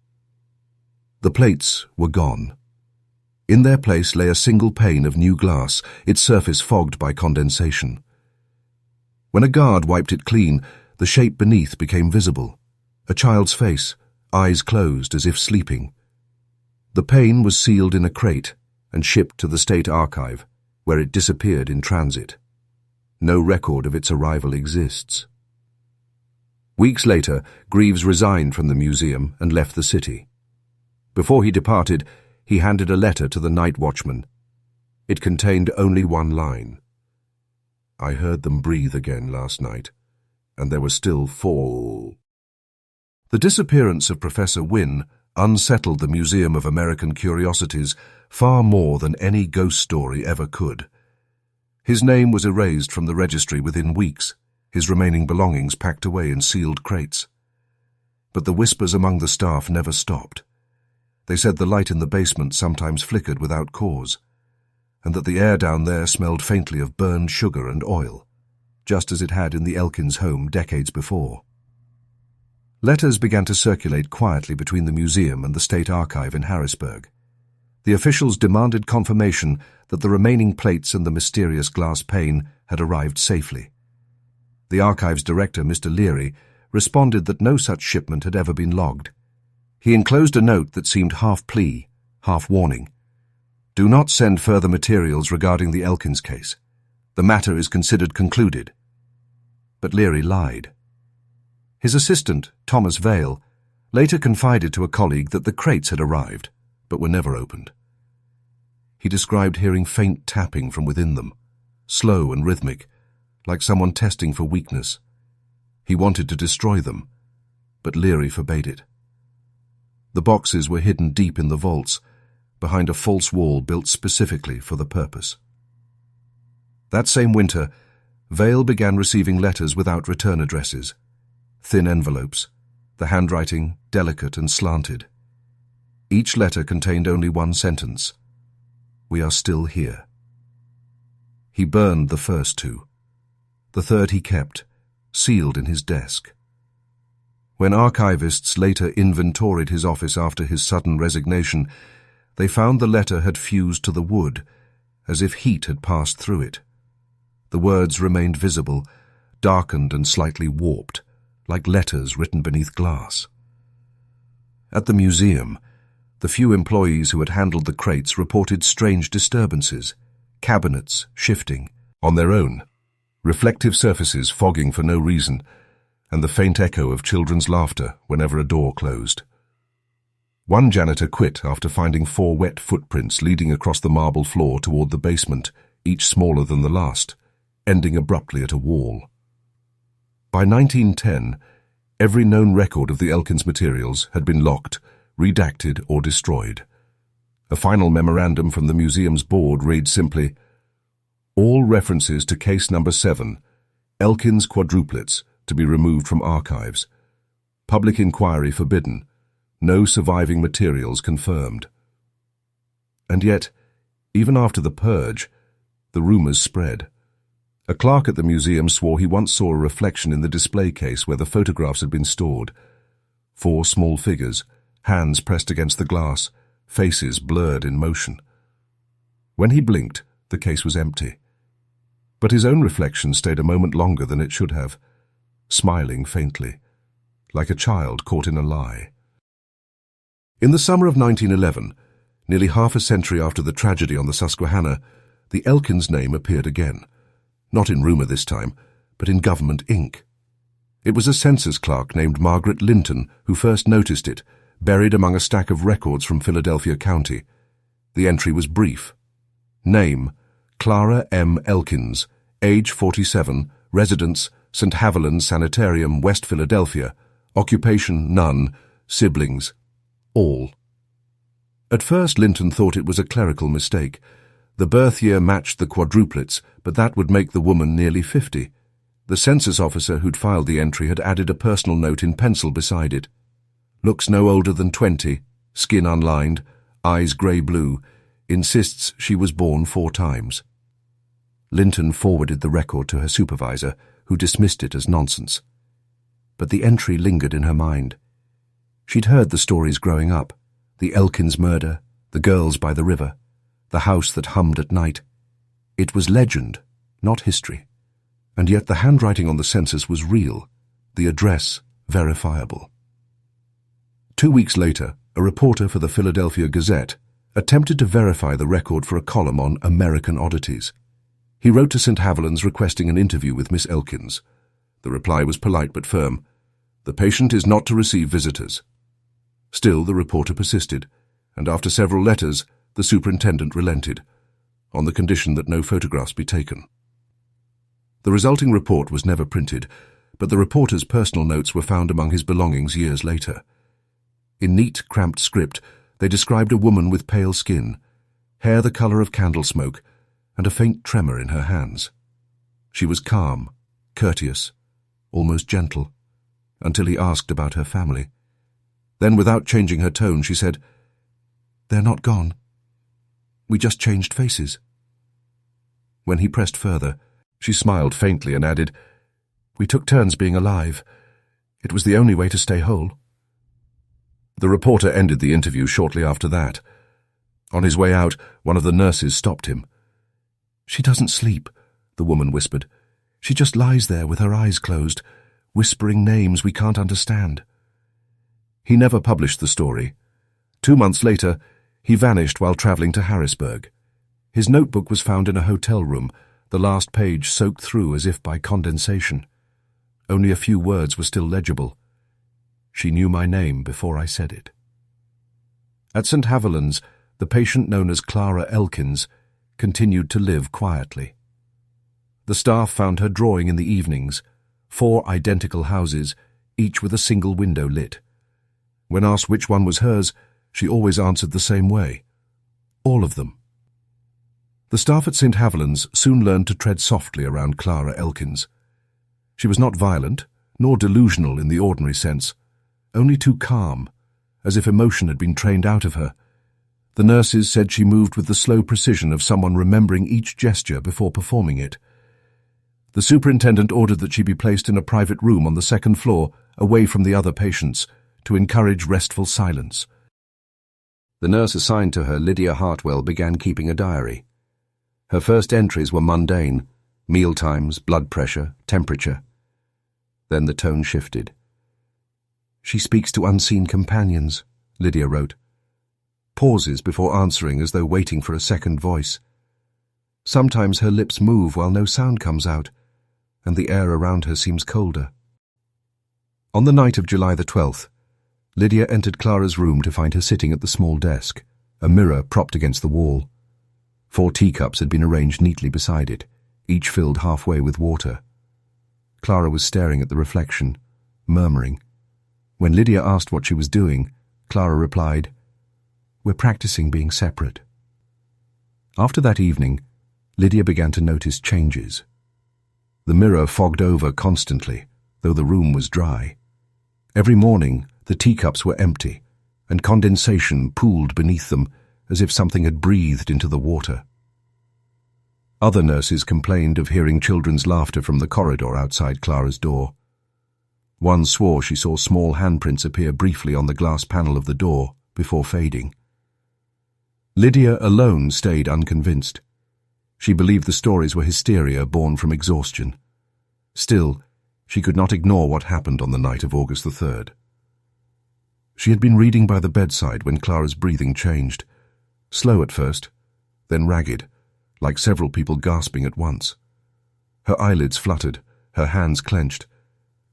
The plates were gone. In their place lay a single pane of new glass, its surface fogged by condensation. When a guard wiped it clean, the shape beneath became visible. A child's face, eyes closed as if sleeping. The pane was sealed in a crate and shipped to the State Archive, where it disappeared in transit. No record of its arrival exists. Weeks later, Greaves resigned from the museum and left the city. Before he departed, he handed a letter to the night watchman. It contained only one line. "I heard them breathe again last night, and there were still 4. The disappearance of Professor Wynne unsettled the Museum of American Curiosities far more than any ghost story ever could. His name was erased from the registry within weeks, his remaining belongings packed away in sealed crates. But the whispers among the staff never stopped. They said the light in the basement sometimes flickered without cause, and that the air down there smelled faintly of burned sugar and oil, just as it had in the Elkins home decades before. Letters began to circulate quietly between the museum and the State Archive in Harrisburg. The officials demanded confirmation that the remaining plates and the mysterious glass pane had arrived safely. The archive's director, Mr. Leary, responded that no such shipment had ever been logged. He enclosed a note that seemed half plea, half warning. "Do not send further materials regarding the Elkins case. The matter is considered concluded." But Leary lied. His assistant, Thomas Vail, later confided to a colleague that the crates had arrived, but were never opened. He described hearing faint tapping from within them, slow and rhythmic, like someone testing for weakness. He wanted to destroy them, but Leary forbade it. The boxes were hidden deep in the vaults, behind a false wall built specifically for the purpose. That same winter, Vail began receiving letters without return addresses. Thin envelopes, the handwriting delicate and slanted. Each letter contained only one sentence: "We are still here." He burned the first 2. The third he kept, sealed in his desk. When archivists later inventoried his office after his sudden resignation, they found the letter had fused to the wood, as if heat had passed through it. The words remained visible, darkened and slightly warped, like letters written beneath glass. At the museum, the few employees who had handled the crates reported strange disturbances, cabinets shifting on their own, reflective surfaces fogging for no reason, and the faint echo of children's laughter whenever a door closed. One janitor quit after finding 4 wet footprints leading across the marble floor toward the basement, each smaller than the last, ending abruptly at a wall. By 1910, every known record of the Elkins materials had been locked, redacted, or destroyed. A final memorandum from the museum's board read simply, "All references to case number 7, Elkins Quadruplets, to be removed from archives. Public inquiry forbidden. No surviving materials confirmed." And yet, even after the purge, the rumors spread. A clerk at the museum swore he once saw a reflection in the display case where the photographs had been stored. 4 small figures, hands pressed against the glass, faces blurred in motion. When he blinked, the case was empty. But his own reflection stayed a moment longer than it should have, smiling faintly, like a child caught in a lie. In the summer of 1911, nearly half a century after the tragedy on the Susquehanna, the Elkins name appeared again. Not in rumor this time, but in government ink. It was a census clerk named Margaret Linton who first noticed it, buried among a stack of records from Philadelphia County. The entry was brief. Name: Clara M. Elkins, age 47, residence St. Haviland's Sanitarium, West Philadelphia, occupation none, siblings all. At first Linton thought it was a clerical mistake. The birth year matched the quadruplets, but that would make the woman nearly 50. The census officer who'd filed the entry had added a personal note in pencil beside it. Looks no older than 20, skin unlined, eyes grey-blue, insists she was born 4 times. Linton forwarded the record to her supervisor, who dismissed it as nonsense. But the entry lingered in her mind. She'd heard the stories growing up: the Elkins murder, the girls by the river, the house that hummed at night. It was legend, not history. And yet the handwriting on the census was real, the address verifiable. 2 weeks later, a reporter for the Philadelphia Gazette attempted to verify the record for a column on American oddities. He wrote to St. Haviland's requesting an interview with Miss Elkins. The reply was polite but firm. The patient is not to receive visitors. Still, the reporter persisted, and after several letters, the superintendent relented, on the condition that no photographs be taken. The resulting report was never printed, but the reporter's personal notes were found among his belongings years later. In neat, cramped script, they described a woman with pale skin, hair the colour of candle smoke, and a faint tremor in her hands. She was calm, courteous, almost gentle, until he asked about her family. Then, without changing her tone, she said, "They're not gone. We just changed faces." When he pressed further, she smiled faintly and added, "We took turns being alive. It was the only way to stay whole." The reporter ended the interview shortly after that. On his way out, one of the nurses stopped him. "She doesn't sleep," the woman whispered. "She just lies there with her eyes closed, whispering names we can't understand." He never published the story. 2 months later, he vanished while travelling to Harrisburg. His notebook was found in a hotel room, the last page soaked through as if by condensation. Only a few words were still legible. "She knew my name before I said it." At St. Haviland's, the patient known as Clara Elkins continued to live quietly. The staff found her drawing in the evenings, 4 identical houses, each with a single window lit. When asked which one was hers, she always answered the same way: all of them. The staff at St. Haviland's soon learned to tread softly around Clara Elkins. She was not violent, nor delusional in the ordinary sense, only too calm, as if emotion had been trained out of her. The nurses said she moved with the slow precision of someone remembering each gesture before performing it. The superintendent ordered that she be placed in a private room on the 2nd floor, away from the other patients, to encourage restful silence. The nurse assigned to her, Lydia Hartwell, began keeping a diary. Her first entries were mundane: meal times, blood pressure, temperature. Then the tone shifted. "She speaks to unseen companions," Lydia wrote. Pauses before answering as though waiting for a second voice. Sometimes her lips move while no sound comes out, and the air around her seems colder. On the night of July the 12th, Lydia entered Clara's room to find her sitting at the small desk, a mirror propped against the wall. 4 teacups had been arranged neatly beside it, each filled halfway with water. Clara was staring at the reflection, murmuring. When Lydia asked what she was doing, Clara replied, "We're practicing being separate." After that evening, Lydia began to notice changes. The mirror fogged over constantly, though the room was dry. Every morning, the teacups were empty, and condensation pooled beneath them as if something had breathed into the water. Other nurses complained of hearing children's laughter from the corridor outside Clara's door. One swore she saw small handprints appear briefly on the glass panel of the door before fading. Lydia alone stayed unconvinced. She believed the stories were hysteria born from exhaustion. Still, she could not ignore what happened on the night of August the 3rd. She had been reading by the bedside when Clara's breathing changed, slow at first, then ragged, like several people gasping at once. Her eyelids fluttered, her hands clenched,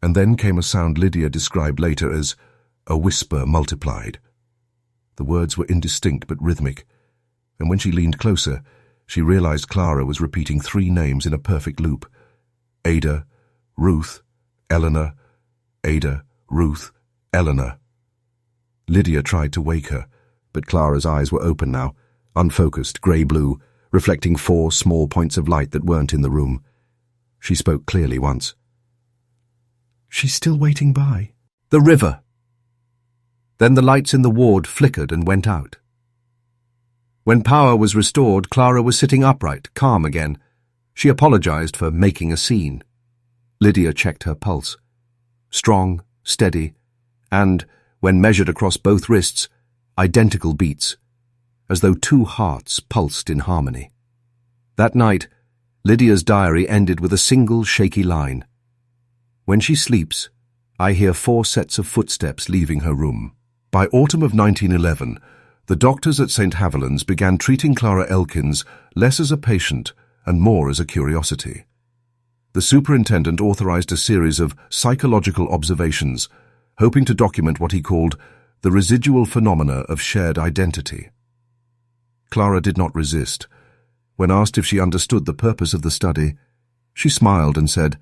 and then came a sound Lydia described later as A whisper multiplied. The words were indistinct but rhythmic, and when she leaned closer, she realized Clara was repeating 3 names in a perfect loop. Ada, Ruth, Eleanor, Ada, Ruth, Eleanor. Lydia tried to wake her, but Clara's eyes were open now, unfocused, grey-blue, reflecting 4 small points of light that weren't in the room. She spoke clearly once. "She's still waiting by the river." Then the lights in the ward flickered and went out. When power was restored, Clara was sitting upright, calm again. She apologized for making a scene. Lydia checked her pulse. Strong, steady, and, when measured across both wrists, identical beats, as though 2 hearts pulsed in harmony. That night, Lydia's diary ended with a single shaky line. "When she sleeps, I hear 4 sets of footsteps leaving her room." By autumn of 1911, the doctors at St. Haviland's began treating Clara Elkins less as a patient and more as a curiosity. The superintendent authorized a series of psychological observations, hoping to document what he called the residual phenomena of shared identity. Clara did not resist. When asked if she understood the purpose of the study, she smiled and said,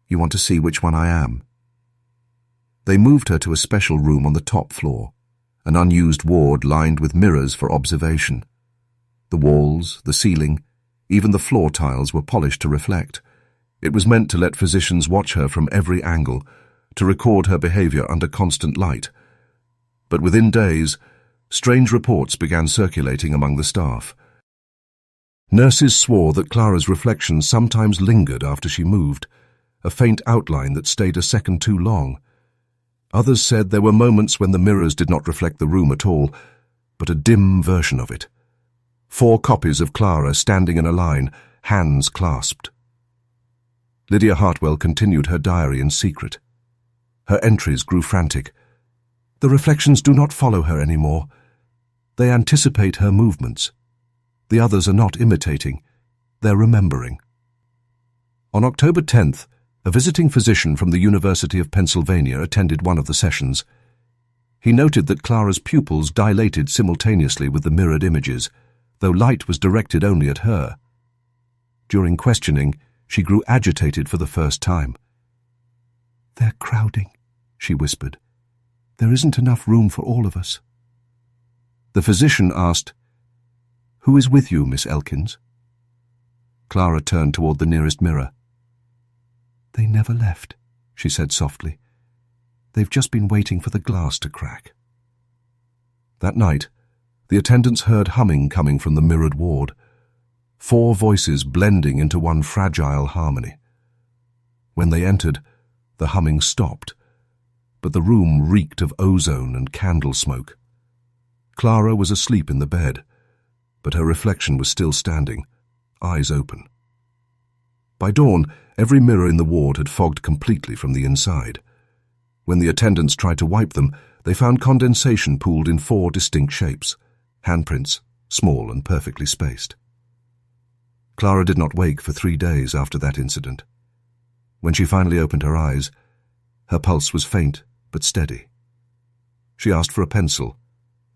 "You want to see which one I am?" They moved her to a special room on the top floor, an unused ward lined with mirrors for observation. The walls, the ceiling, even the floor tiles were polished to reflect. It was meant to let physicians watch her from every angle, to record her behavior under constant light. But within days, strange reports began circulating among the staff. Nurses swore that Clara's reflections sometimes lingered after she moved, a faint outline that stayed a second too long. Others said there were moments when the mirrors did not reflect the room at all, but a dim version of it. 4 copies of Clara standing in a line, hands clasped. Lydia Hartwell continued her diary in secret. Her entries grew frantic. The reflections do not follow her anymore. They anticipate her movements. The others are not imitating, they're remembering. On October 10th, a visiting physician from the University of Pennsylvania attended one of the sessions. He noted that Clara's pupils dilated simultaneously with the mirrored images, though light was directed only at her. During questioning, she grew agitated for the first time. "They're crowding," she whispered. "There isn't enough room for all of us." The physician asked, "Who is with you, Miss Elkins?" Clara turned toward the nearest mirror. "They never left," she said softly. "They've just been waiting for the glass to crack." That night, the attendants heard humming coming from the mirrored ward, 4 voices blending into one fragile harmony. When they entered, the humming stopped, but the room reeked of ozone and candle smoke. Clara was asleep in the bed, but her reflection was still standing, eyes open. By dawn, every mirror in the ward had fogged completely from the inside. When the attendants tried to wipe them, they found condensation pooled in 4 distinct shapes, handprints, small and perfectly spaced. Clara did not wake for 3 days after that incident. When she finally opened her eyes, her pulse was faint but steady. She asked for a pencil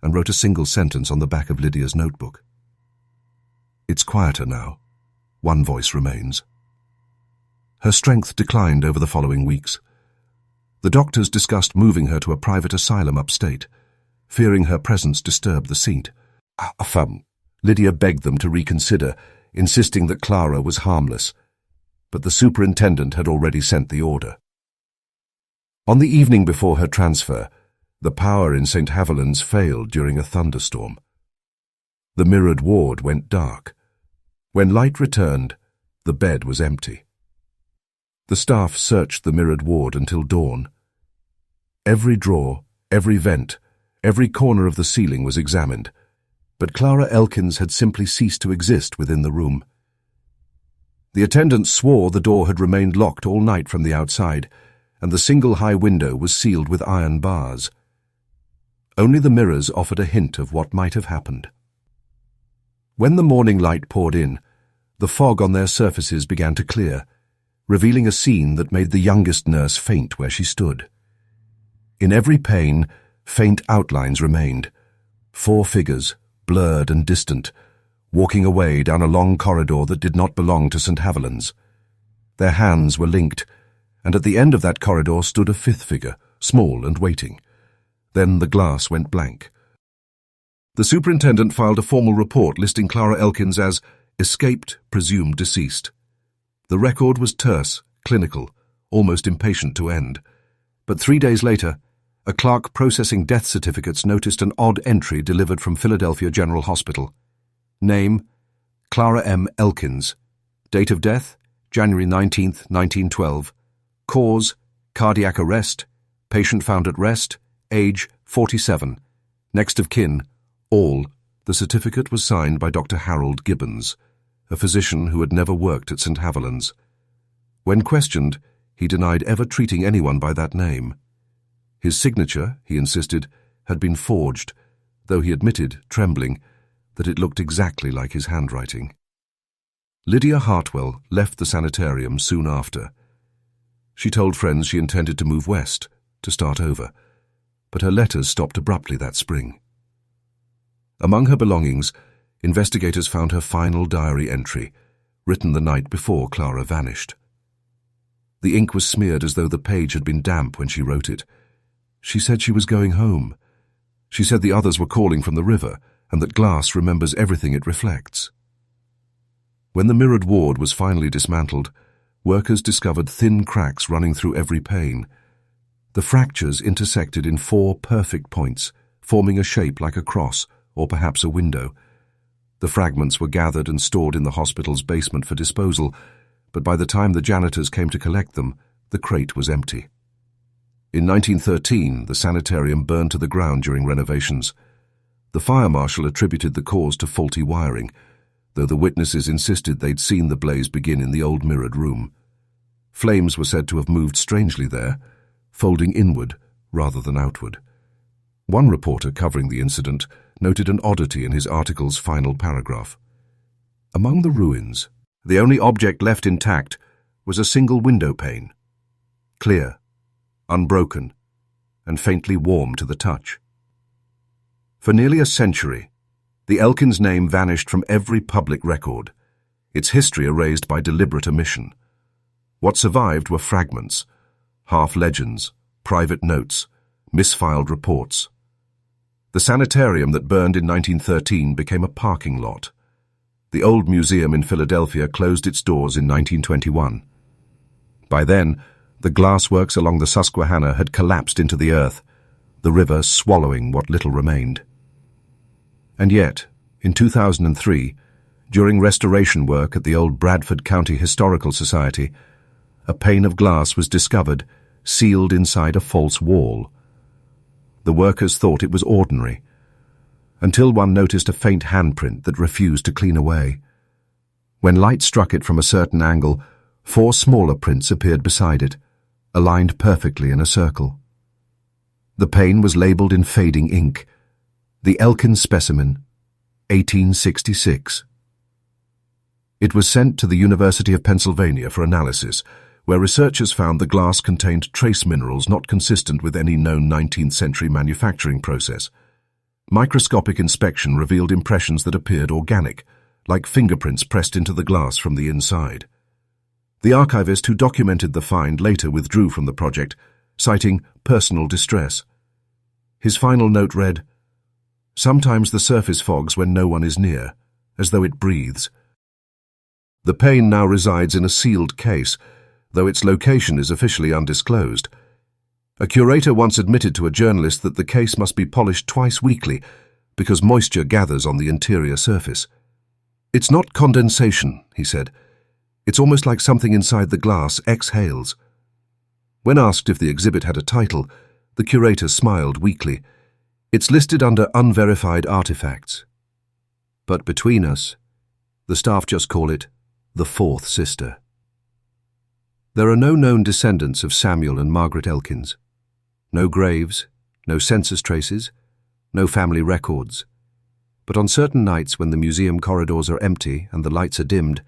and wrote a single sentence on the back of Lydia's notebook. "It's quieter now. One voice remains." Her strength declined over the following weeks. The doctors discussed moving her to a private asylum upstate, fearing her presence disturbed the seat. Lydia begged them to reconsider, insisting that Clara was harmless, but the superintendent had already sent the order. On the evening before her transfer, the power in St. Haviland's failed during a thunderstorm. The mirrored ward went dark. When light returned, the bed was empty. The staff searched the mirrored ward until dawn. Every drawer, every vent, every corner of the ceiling was examined, but Clara Elkins had simply ceased to exist within the room. The attendants swore the door had remained locked all night from the outside, and the single high window was sealed with iron bars. Only the mirrors offered a hint of what might have happened. When the morning light poured in, the fog on their surfaces began to clear, revealing a scene that made the youngest nurse faint where she stood. In every pane, faint outlines remained. 4 figures, blurred and distant, walking away down a long corridor that did not belong to St. Haviland's. Their hands were linked, and at the end of that corridor stood a 5th figure, small and waiting. Then the glass went blank. The superintendent filed a formal report listing Clara Elkins as escaped, presumed deceased. The record was terse, clinical, almost impatient to end. But 3 days later, a clerk processing death certificates noticed an odd entry delivered from Philadelphia General Hospital. Name, Clara M. Elkins. Date of death, January 19, 1912. Cause, cardiac arrest. Patient found at rest. Age, 47. Next of kin, all. The certificate was signed by Dr. Harold Gibbons, a physician who had never worked at St. Haviland's. When questioned, he denied ever treating anyone by that name. His signature, he insisted, had been forged, though he admitted, trembling, that it looked exactly like his handwriting. Lydia Hartwell left the sanitarium soon after. She told friends she intended to move west, to start over, but her letters stopped abruptly that spring. Among her belongings, investigators found her final diary entry, written the night before Clara vanished. The ink was smeared as though the page had been damp when she wrote it. She said she was going home. She said the others were calling from the river, and that glass remembers everything it reflects. When the mirrored ward was finally dismantled, workers discovered thin cracks running through every pane. The fractures intersected in 4 perfect points, forming a shape like a cross, or perhaps a window. The fragments were gathered and stored in the hospital's basement for disposal, but by the time the janitors came to collect them, the crate was empty. In 1913, the sanitarium burned to the ground during renovations. The fire marshal attributed the cause to faulty wiring, though the witnesses insisted they'd seen the blaze begin in the old mirrored room. Flames were said to have moved strangely there, folding inward rather than outward. One reporter covering the incident noted an oddity in his article's final paragraph. Among the ruins, the only object left intact was a single window pane, clear, unbroken, and faintly warm to the touch. For nearly a century, the Elkins name vanished from every public record, its history erased by deliberate omission. What survived were fragments, half-legends, private notes, misfiled reports. The sanitarium that burned in 1913 became a parking lot. The old museum in Philadelphia closed its doors in 1921. By then, the glassworks along the Susquehanna had collapsed into the earth, the river swallowing what little remained. And yet, in 2003, during restoration work at the old Bradford County Historical Society, a pane of glass was discovered, sealed inside a false wall. The workers thought it was ordinary, until one noticed a faint handprint that refused to clean away. When light struck it from a certain angle, 4 smaller prints appeared beside it, aligned perfectly in a circle. The pane was labeled in fading ink, the Elkins specimen, 1866. It was sent to the University of Pennsylvania for analysis, where researchers found the glass contained trace minerals not consistent with any known 19th century manufacturing process. Microscopic inspection revealed impressions that appeared organic, like fingerprints pressed into the glass from the inside. The archivist who documented the find later withdrew from the project, citing personal distress. His final note read, "Sometimes the surface fogs when no one is near, as though it breathes." The pane now resides in a sealed case, though its location is officially undisclosed. A curator once admitted to a journalist that the case must be polished twice weekly because moisture gathers on the interior surface. "It's not condensation," he said. "It's almost like something inside the glass exhales." When asked if the exhibit had a title, the curator smiled weakly. "It's listed under unverified artifacts. But between us, the staff just call it the Fourth Sister." There are no known descendants of Samuel and Margaret Elkins. No graves, no census traces, no family records. But on certain nights when the museum corridors are empty and the lights are dimmed,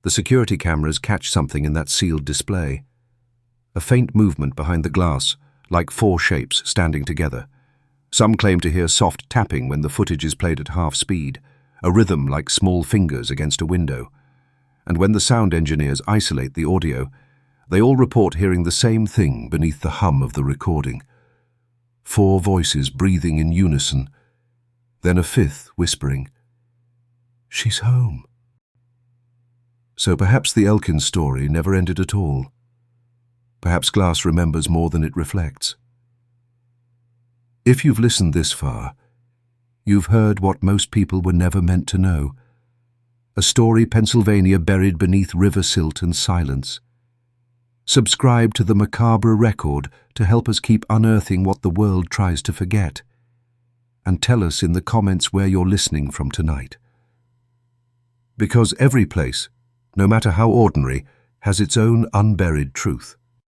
the security cameras catch something in that sealed display. A faint movement behind the glass, like four shapes standing together. Some claim to hear soft tapping when the footage is played at half speed, a rhythm like small fingers against a window. And when the sound engineers isolate the audio, they all report hearing the same thing beneath the hum of the recording. Four voices breathing in unison, then a fifth whispering, "She's home." So perhaps the Elkins story never ended at all. Perhaps glass remembers more than it reflects. If you've listened this far, you've heard what most people were never meant to know. A story Pennsylvania buried beneath river silt and silence. Subscribe to the Macabre Record to help us keep unearthing what the world tries to forget. And tell us in the comments where you're listening from tonight. Because every place, no matter how ordinary, has its own unburied truth.